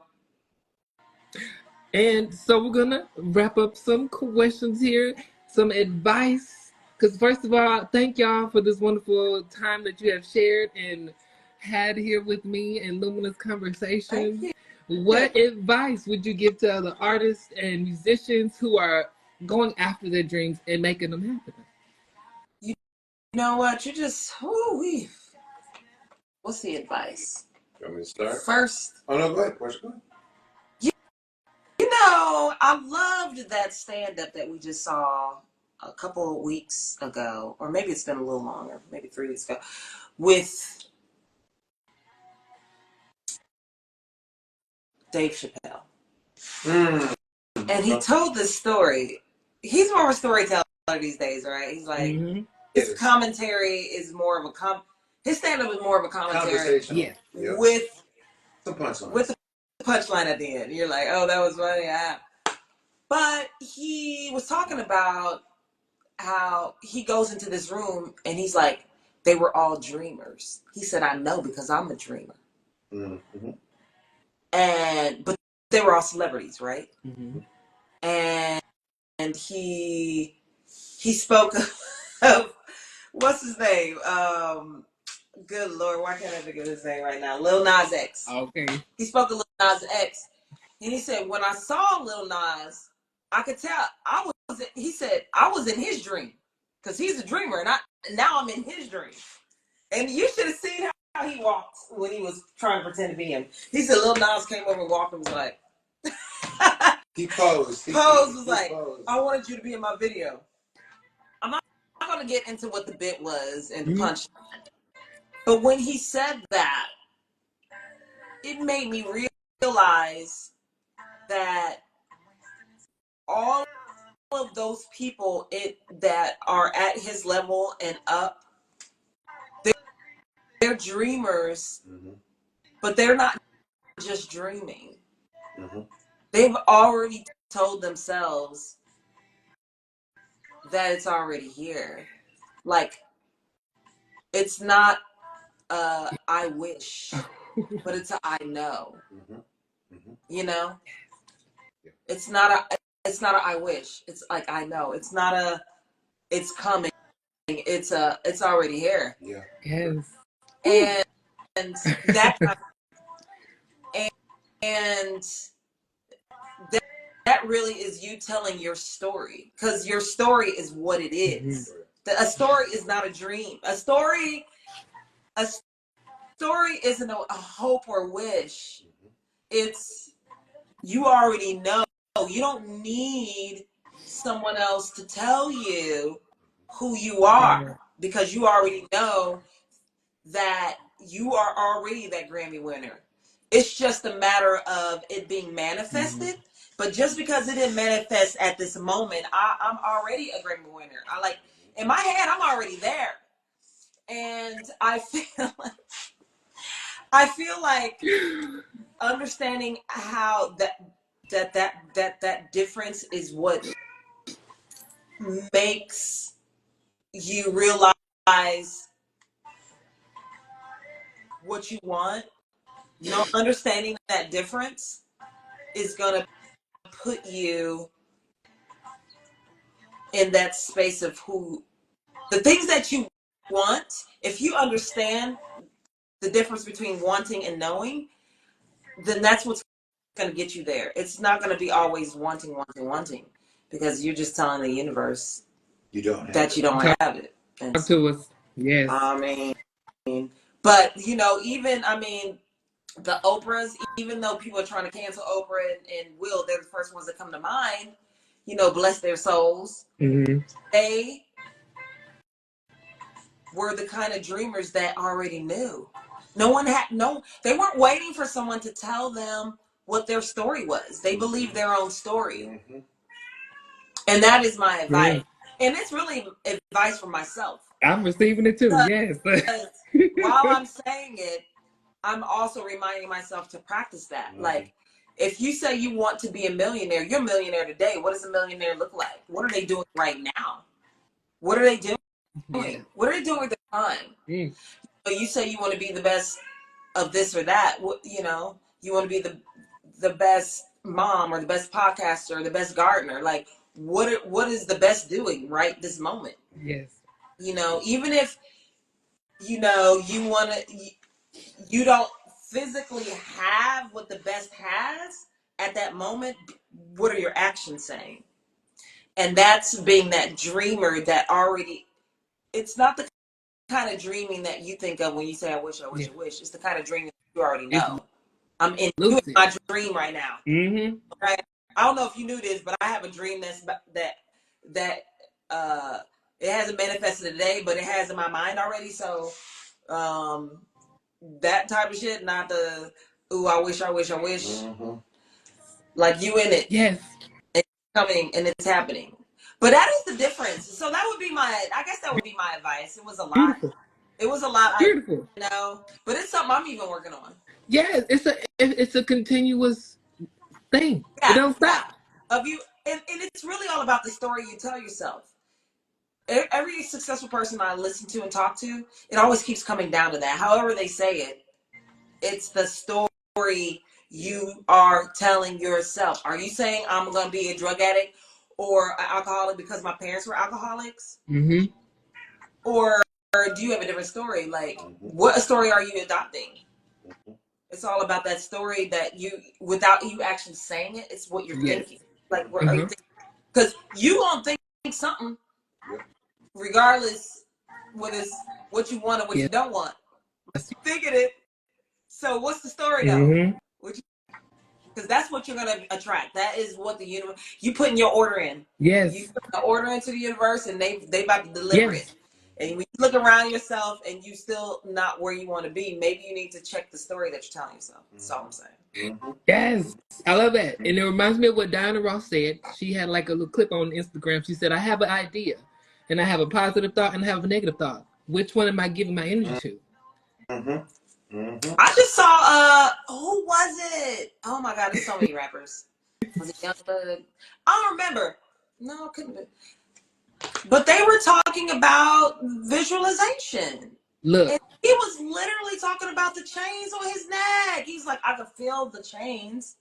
And so we're gonna wrap up some questions here, some advice. Because first of all, thank y'all for this wonderful time that you have shared and had here with me in Luminous Conversations. what advice would you give to other artists and musicians who are going after their dreams and making them happen?
You know what? You just, ooh, what's the advice?
You want me to start?
First.
Oh, no, go ahead. Where's it going?
You know, I loved that stand-up that we just saw a couple of weeks ago, or maybe it's been a little longer, maybe 3 weeks ago, with Dave Chappelle. And he told this story. He's more of a storyteller these days, right? He's like, his commentary is more of a his stand-up is more of a commentary.
Yeah.
With
some punchline.
With the punchline at the end. You're like, oh, that was funny. Yeah. But he was talking about how he goes into this room and he's like, they were all dreamers. He said, I know because I'm a dreamer.
Mm-hmm.
But they were all celebrities, right?
Mm-hmm.
And he spoke of what's his name? Good Lord, why can't I think of his name right now? Lil Nas X.
Okay.
He spoke of Lil Nas X, and he said, when I saw Lil Nas, I could tell he said I was in his dream because he's a dreamer, and now I'm in his dream. And you should have seen how he walked when he was trying to pretend to be him. He said Lil Nas came over and walked and was like,
he posed.
Was like, posed. I wanted you to be in my video. I'm not going to get into what the bit was and the punch. But when he said that, it made me realize that all of those people that are at his level and up, they're dreamers, but they're not just dreaming. They've already told themselves that it's already here. Like, it's not I wish, but it's a I know. You know? It's not a I wish. It's like I know. It's not a it's coming. It's already here.
Yeah.
Yes.
And that and that really is you telling your story, because your story is what it is. A story is not a dream. A story isn't a hope or wish. It's you already know. You don't need someone else to tell you who you are, because you already know that you are already that Grammy winner. It's just a matter of it being manifested. But just because it didn't manifest at this moment, I'm already a Grammy winner. In my head, I'm already there. And I feel like understanding how that difference is what makes you realize what you want. Understanding that difference is gonna put you in that space of the things that you want. If you understand the difference between wanting and knowing, then that's what's going to get you there. It's not going to be always wanting, because you're just telling the universe you don't have it. And
Talk to us. Yes.
I mean, but even the Oprahs, even though people are trying to cancel Oprah and Will, they're the first ones that come to mind. Bless their souls. They were the kind of dreamers that already knew. They weren't waiting for someone to tell them what their story was. They believed their own story. And that is my advice. And it's really advice for myself.
I'm receiving it too, yes.
While I'm saying it, I'm also reminding myself to practice that. Like, if you say you want to be a millionaire, you're a millionaire today. What does a millionaire look like? What are they doing right now? What are they doing? What are they doing with their time? You say you want to be the best of this or that. You want to be the best mom or the best podcaster or the best gardener. Like, what is the best doing right this moment?
Yes.
Even if you want to, you don't physically have what the best has. that moment, what are your actions saying? And that's being that dreamer that already, it's not the kind of dreaming that you think of when you say, I wish, I wish, I wish. It's the kind of dream that you already
It's
know. I'm in
lucid.
my dream right now.
Mm-hmm.
Right? I don't know if you knew this, but I have a dream that it hasn't manifested today, but it has in my mind already. So that type of shit, not the ooh, I wish, I wish, I wish. Mm-hmm. Like you in it.
Yes.
It's coming and it's happening. But that is the difference. So that would be I guess that would be my advice. It was a lot.
Beautiful.
It was a lot,
Beautiful.
I know, but it's something I'm even working on.
Yes, it's a continuous thing.
Yeah,
It don't stop.
Of you, and it's really all about the story you tell yourself. Every successful person I listen to and talk to, it always keeps coming down to that. However they say it, it's the story you are telling yourself. Are you saying I'm going to be a drug addict or an alcoholic because my parents were alcoholics?
Mm-hmm.
Or do you have a different story? Like, what story are you adopting? It's all about that story that you, without you actually saying it, it's what you're thinking. Like, what are you thinking? Because you won't think something, regardless what you want or what you don't want. Thinking it. So what's the story though?
Mm-hmm.
Because that's what you're gonna attract. That is what the universe. You putting your order in.
Yes.
You put the order into the universe, and they about to deliver it. And when you look around yourself and you still not where you want to be, maybe you need to check the story that you're telling yourself. That's all I'm saying.
Yes. I love that. And it reminds me of what Diana Ross said. She had like a little clip on Instagram. She said, I have an idea and I have a positive thought and I have a negative thought. Which one am I giving my energy to?
Mm-hmm. Mm-hmm. I just saw who was it? Oh my god, there's so many rappers. Was it Young Thug? I don't remember. No, it couldn't be. But they were talking about visualization.
Look.
And he was literally talking about the chains on his neck. He's like, I could feel the chains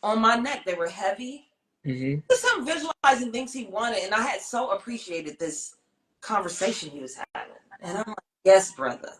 on my neck. They were heavy. Mm-hmm. Just him visualizing things he wanted. And I had so appreciated this conversation he was having. And I'm like, yes, brother.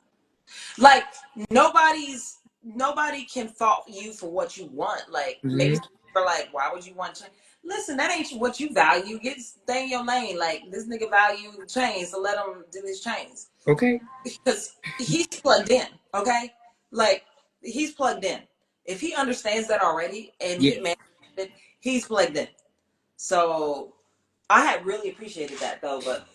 Like, nobody can fault you for what you want. Like, maybe people are like, why would you want change? Listen, that ain't what you value. Stay in your lane. Like, this nigga value chains, so let him do his chains.
Okay.
Because he's plugged in, okay? Like, he's plugged in. If he understands that already and he managed it, he's plugged in. So, I had really appreciated that, though. But,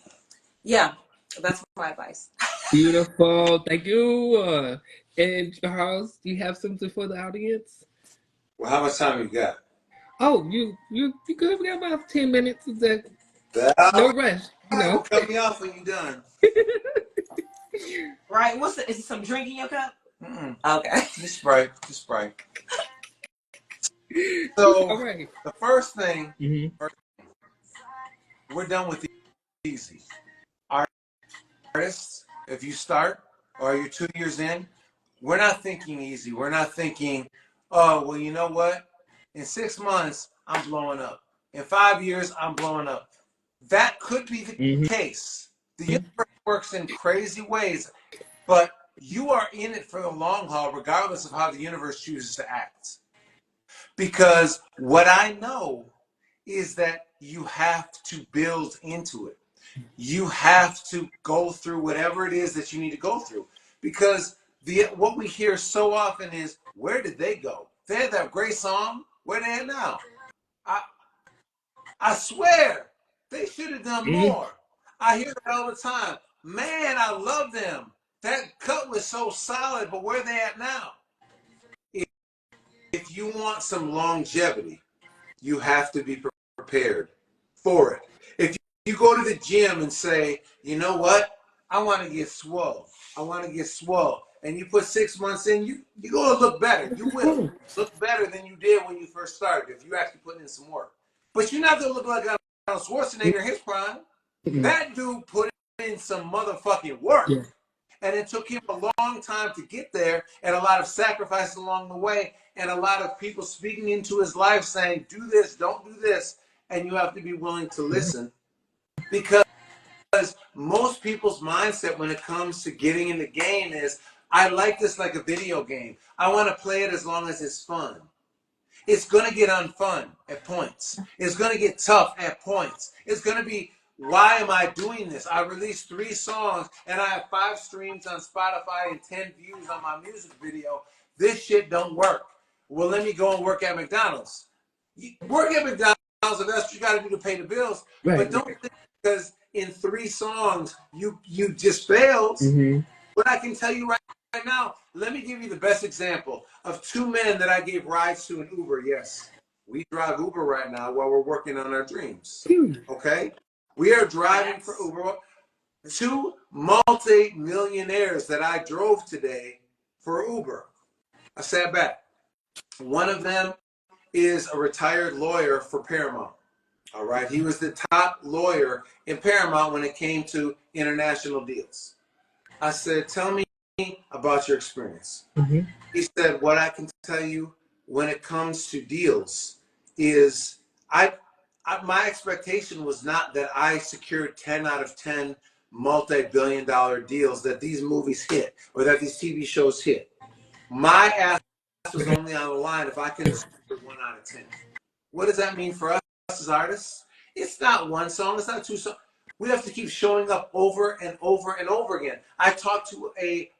yeah, that's my advice.
Beautiful. Thank you. And Charles, do you have something for the audience?
Well, how much time you got?
Oh, you good? We got about 10 minutes. No rush. You know.
Cut me off when you're done.
Right? Is it some drink in your cup? Okay.
Just Sprite. So,
all right.
The first thing, we're done with the easy. Artists, if you start or you're 2 years in, we're not thinking easy. We're not thinking, oh, well, you know what? In 6 months, I'm blowing up. In 5 years, I'm blowing up. That could be the case. The universe works in crazy ways, but you are in it for the long haul, regardless of how the universe chooses to act. Because what I know is that you have to build into it. You have to go through whatever it is that you need to go through. Because what we hear so often is, where did they go? They had that great song. Where they at now? I swear, they should have done more. I hear that all the time. Man, I love them. That cut was so solid, but where they at now? If you want some longevity, you have to be prepared for it. If you go to the gym and say, you know what? I want to get swole. And you put 6 months in, you're going to look better. You will look better than you did when you first started if you actually put in some work. But you're not going to look like Arnold Schwarzenegger in his prime. That dude put in some motherfucking work. Yeah. And it took him a long time to get there, and a lot of sacrifices along the way, and a lot of people speaking into his life saying, do this, don't do this. And you have to be willing to listen, because most people's mindset when it comes to getting in the game is, I like this like a video game. I want to play it as long as it's fun. It's going to get unfun at points. It's going to get tough at points. It's going to be, why am I doing this? I released 3 songs and I have 5 streams on Spotify and 10 views on my music video. This shit don't work. Well, let me go and work at McDonald's. Work at McDonald's if that's what you got to do to pay the bills.
Right.
But don't think because in 3 songs you just failed. But I can tell you right now, let me give you the best example of 2 men that I gave rides to in Uber. Yes, we drive Uber right now while we're working on our dreams. Okay? We are driving for Uber. 2 multi-millionaires that I drove today for Uber. I sat back. One of them is a retired lawyer for Paramount. All right? He was the top lawyer in Paramount when it came to international deals. I said, tell me about your experience. He said, what I can tell you when it comes to deals is my expectation was not that I secured 10 out of 10 multi-billion-dollar deals that these movies hit or that these TV shows hit. My ask was only on the line if I could secure 1 out of 10. What does that mean for us as artists? It's not 1 song. It's not 2 songs. We have to keep showing up over and over and over again. I talked to a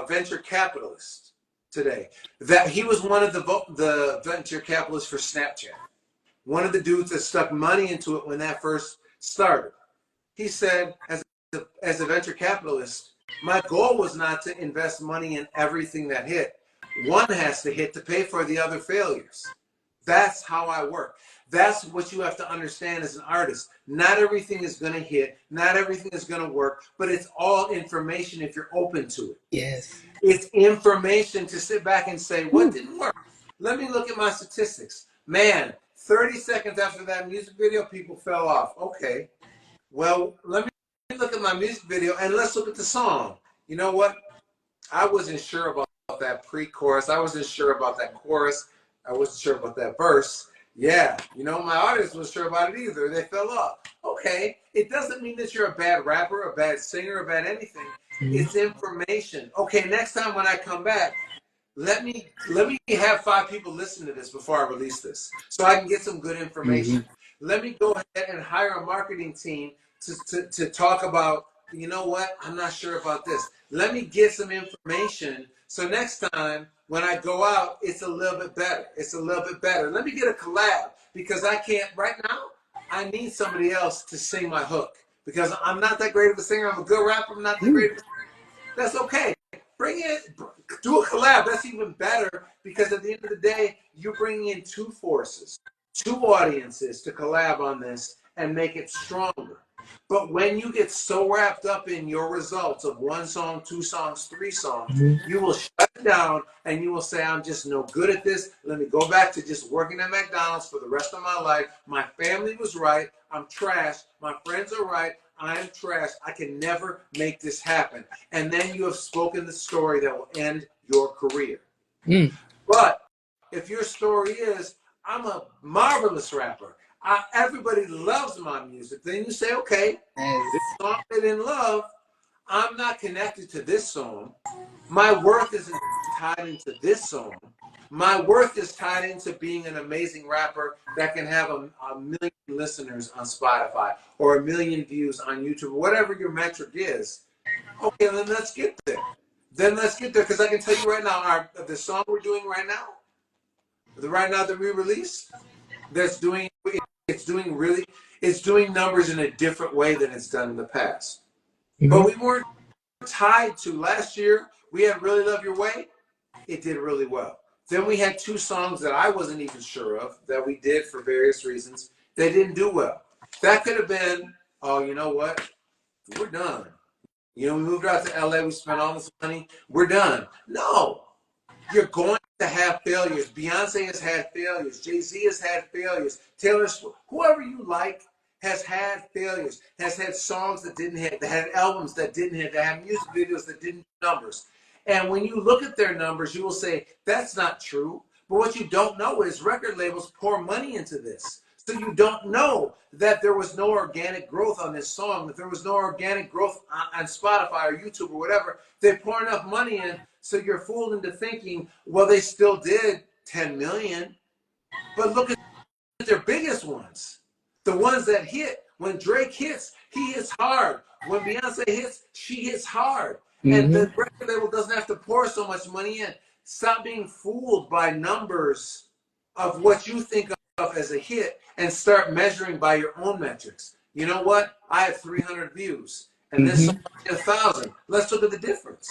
venture capitalist today. That he was one of the venture capitalists for Snapchat. One of the dudes that stuck money into it when that first started. He said, as a venture capitalist, my goal was not to invest money in everything that hit. One has to hit to pay for the other failures. That's how I work. That's what you have to understand as an artist. Not everything is going to hit. Not everything is going to work. But it's all information if you're open to it.
Yes.
It's information to sit back and say, what didn't work? Let me look at my statistics. Man, 30 seconds after that music video, people fell off. Okay. Well, let me look at my music video and let's look at the song. You know what? I wasn't sure about that pre-chorus. I wasn't sure about that chorus. I wasn't sure about that verse. Yeah, you know, my audience wasn't sure about it either. They fell off. Okay, it doesn't mean that you're a bad rapper, a bad singer, a bad anything. It's information. Okay, next time when I come back, let me have 5 people listen to this before I release this, so I can get some good information. Let me go ahead and hire a marketing team to talk about, you know what, I'm not sure about this. Let me get some information so next time when I go out, it's a little bit better. It's a little bit better. Let me get a collab because I can't, right now, I need somebody else to sing my hook because I'm not that great of a singer. I'm a good rapper. I'm not that great of a singer. That's okay. Bring it, do a collab. That's even better because at the end of the day, you're bringing in 2 forces, 2 audiences to collab on this and make it stronger. But when you get so wrapped up in your results of 1 song, 2 songs, 3 songs, you will shut it down and you will say, I'm just no good at this. Let me go back to just working at McDonald's for the rest of my life. My family was right. I'm trash. My friends are right. I'm trash. I can never make this happen. And then you have spoken the story that will end your career. But if your story is, I'm a marvelous rapper, everybody loves my music, then you say, okay, this song they didn't love, I'm not connected to this song. My worth isn't tied into this song. My worth is tied into being an amazing rapper that can have a million listeners on Spotify or a million views on YouTube, whatever your metric is. Okay, then let's get there. Because I can tell you right now, the song we're doing right now, that we released, it's doing numbers in a different way than it's done in the past. But we weren't tied to last year. We had Really Love Your Way. It did really well. Then we had 2 songs that I wasn't even sure of that we did for various reasons. They didn't do well. That could have been, oh, you know what? We're done. You know, we moved out to LA. We spent all this money. We're done. No. You're going to have failures. Beyonce has had failures. Jay-Z has had failures. Taylor Swift, whoever you like, has had failures, has had songs that didn't hit, that had albums that didn't hit, that had music videos that didn't do numbers. And when you look at their numbers, you will say, that's not true. But what you don't know is record labels pour money into this. So you don't know that there was no organic growth on this song, that there was no organic growth on Spotify or YouTube or whatever. They pour enough money in, so you're fooled into thinking, well, they still did 10 million. But look at their biggest ones. The ones that hit. When Drake hits, he hits hard. When Beyonce hits, she hits hard. And the record label doesn't have to pour so much money in. Stop being fooled by numbers of what you think of as a hit and start measuring by your own metrics. You know what? I have 300 views and this song had 1,000. Let's look at the difference.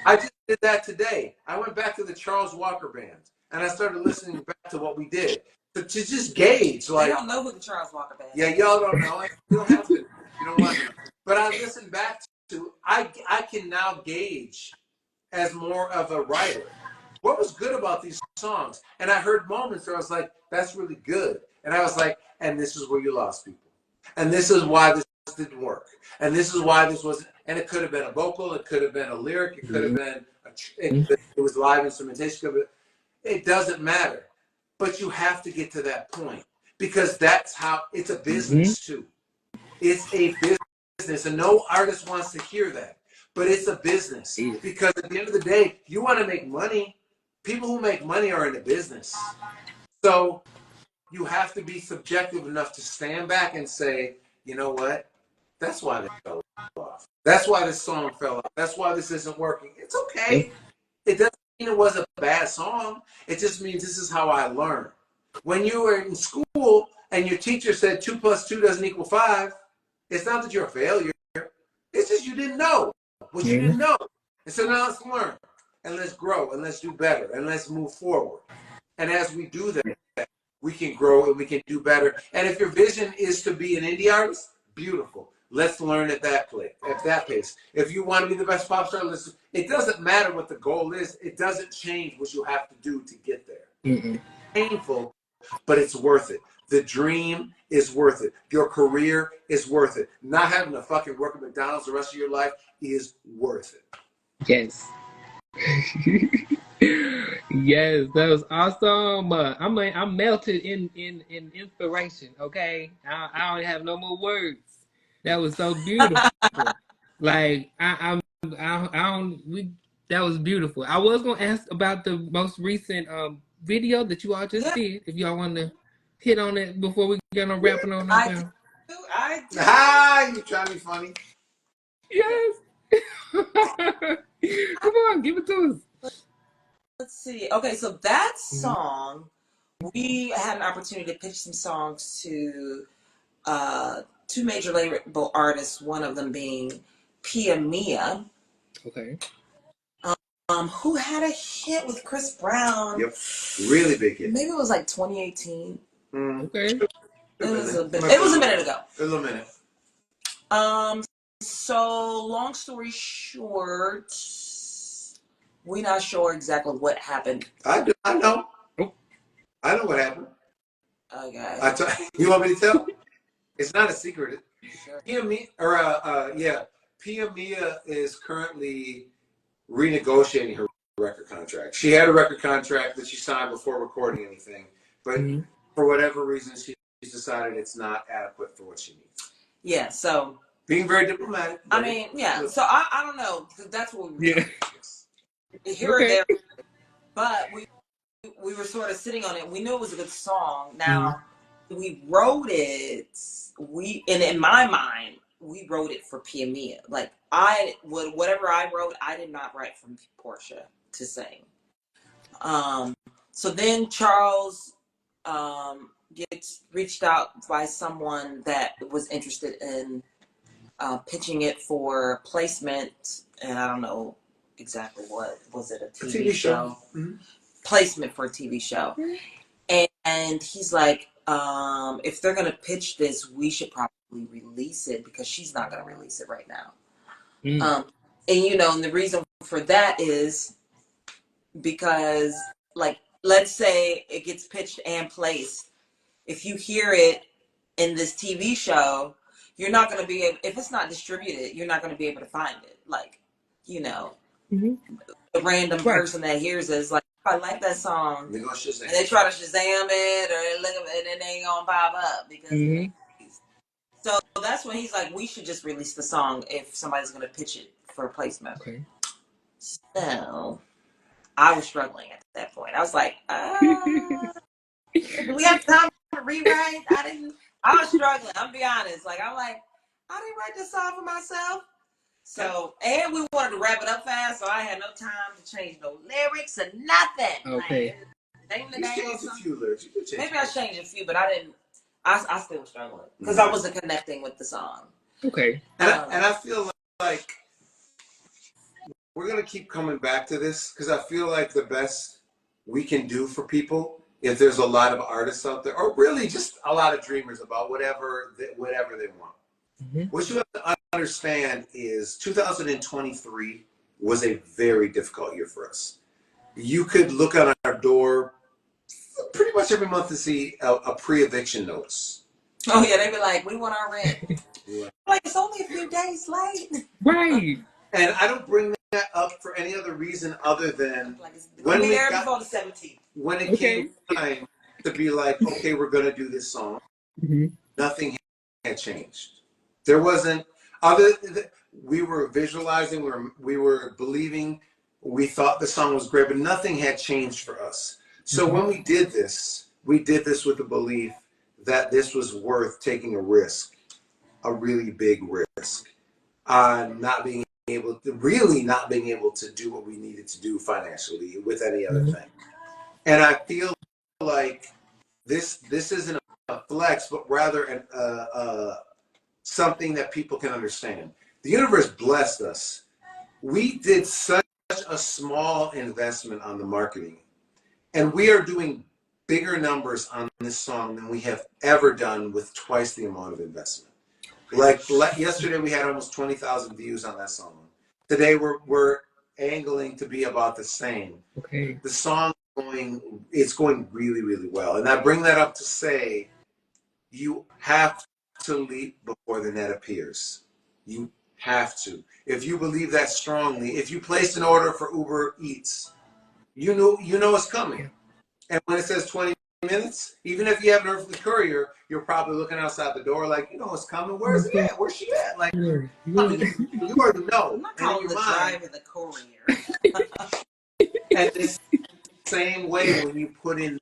I just did that today. I went back to the Charles Walker Band and I started listening back to what we did to just gauge. Like,
I don't know who the Charles Walker Band is.
Yeah, y'all don't know. You don't have to. You don't want to know. But I listened back to. I can now gauge as more of a writer what was good about these songs, and I heard moments where I was like, "That's really good," and I was like, "And this is where you lost people, and this is why this didn't work, and this is why this wasn't." And it could have been a vocal, it could have been a lyric, it could have been it was live instrumentation. It doesn't matter, but you have to get to that point because that's how it's a business too. It's a business, and no artist wants to hear that, but it's a business because at the end of the day, you want to make money. People who make money are in a business. So you have to be subjective enough to stand back and say, you know what? That's why this fell off. That's why this song fell off. That's why this isn't working. It's okay. It doesn't mean it was a bad song. It just means this is how I learn. When you were in school and your teacher said 2 + 2 doesn't equal 5, it's not that you're a failure. It's just you didn't know what you didn't know. And so now let's learn. And let's grow and let's do better and let's move forward. And as we do that, we can grow and we can do better. And if your vision is to be an indie artist, beautiful. Let's learn at that pace. If you want to be the best pop star, listen. It doesn't matter what the goal is. It doesn't change what you have to do to get there. It's painful, but it's worth it. The dream is worth it. Your career is worth it. Not having to fucking work at McDonald's the rest of your life is worth it.
Yes. Yes, that was awesome. I'm melted in inspiration. Okay, I don't have no more words. That was so beautiful. Like I don't. That was beautiful. I was gonna ask about the most recent video that you all just did. If y'all want to hit on it before we get on wrapping on up.
I do.
Ah, you trying to be funny?
Yes. Come on, give it to us.
Let's see. Okay, so that song, we had an opportunity to pitch some songs to 2 major label artists, one of them being Pia Mia.
Okay.
Who had a hit with Chris Brown.
Yep. Really big hit.
Maybe it was like 2018.
Okay.
It was a minute ago.
A little minute.
So long story short, we're not sure exactly what happened.
I know. I know what happened.
Okay.
You want me to tell? It's not a secret.
Sure.
Pia Mia is currently renegotiating her record contract. She had a record contract that she signed before recording anything, but for whatever reason, she's decided it's not adequate for what she needs.
Yeah, so
being very diplomatic.
I mean, yeah. So I don't know. That's what we were here or there, but we were sort of sitting on it. We knew it was a good song. Now we wrote it. And in my mind, we wrote it for Pia Mia. Like whatever I wrote, I did not write for Portia to sing. So then Charles gets reached out by someone that was interested in pitching it for placement, and I don't know exactly what was it, a TV show? Placement for a TV show. And he's like, if they're gonna pitch this, we should probably release it because she's not gonna release it right now. And the reason for that is because, like, let's say it gets pitched and placed. If you hear it in this TV show, you're not going to be able, if it's not distributed, you're not going to be able to find it. Like, a random person that hears it is like, I like that song. And they try to Shazam it or look at it and it ain't going to pop up. Because So that's when he's like, we should just release the song if somebody's going to pitch it for a placement.
Okay.
So I was struggling at that point. I was like, I we have time to rewrite? I was struggling. I'm be honest. Like I'm like, I didn't write this song for myself. So, and we wanted to wrap it up fast, so I had no time to change no lyrics or nothing.
Okay.
Like,
You changed a few lyrics.
Maybe I changed a few, but I didn't. I still was struggling because I wasn't connecting with the song.
Okay.
And I feel like we're gonna keep coming back to this because I feel like the best we can do for people, if there's a lot of artists out there, or really just a lot of dreamers about whatever they want. Mm-hmm. What you have to understand is 2023 was a very difficult year for us. You could look on our door pretty much every month to see a pre-eviction notice.
Oh yeah, they be like, "We want our rent." Like it's only a few days late.
Right.
And I don't bring that up for any other reason other than
like when we got before the 17th.
When it came time to be like, okay, we're gonna do this song. Mm-hmm. Nothing had changed. There wasn't we were visualizing, we were believing, we thought the song was great, but nothing had changed for us. So when we did this with the belief that this was worth taking a risk, a really big risk, on not being able to do what we needed to do financially with any other thing. And I feel like this isn't a flex, but rather something that people can understand. The universe blessed us. We did such a small investment on the marketing, and we are doing bigger numbers on this song than we have ever done with twice the amount of investment. Like yesterday, we had almost 20,000 views on that song. Today, we're angling to be about the same.
Okay.
The song it's going really, really well, and I bring that up to say you have to leap before the net appears. You have to. If you believe that strongly, if you place an order for Uber Eats, you know it's coming. And when it says 20 minutes, even if you haven't heard from the courier, you're probably looking outside the door like, it's coming. Where's he at? Where's she at? Like, you already know.
I'm not calling the driver the courier.
And this same way when you put in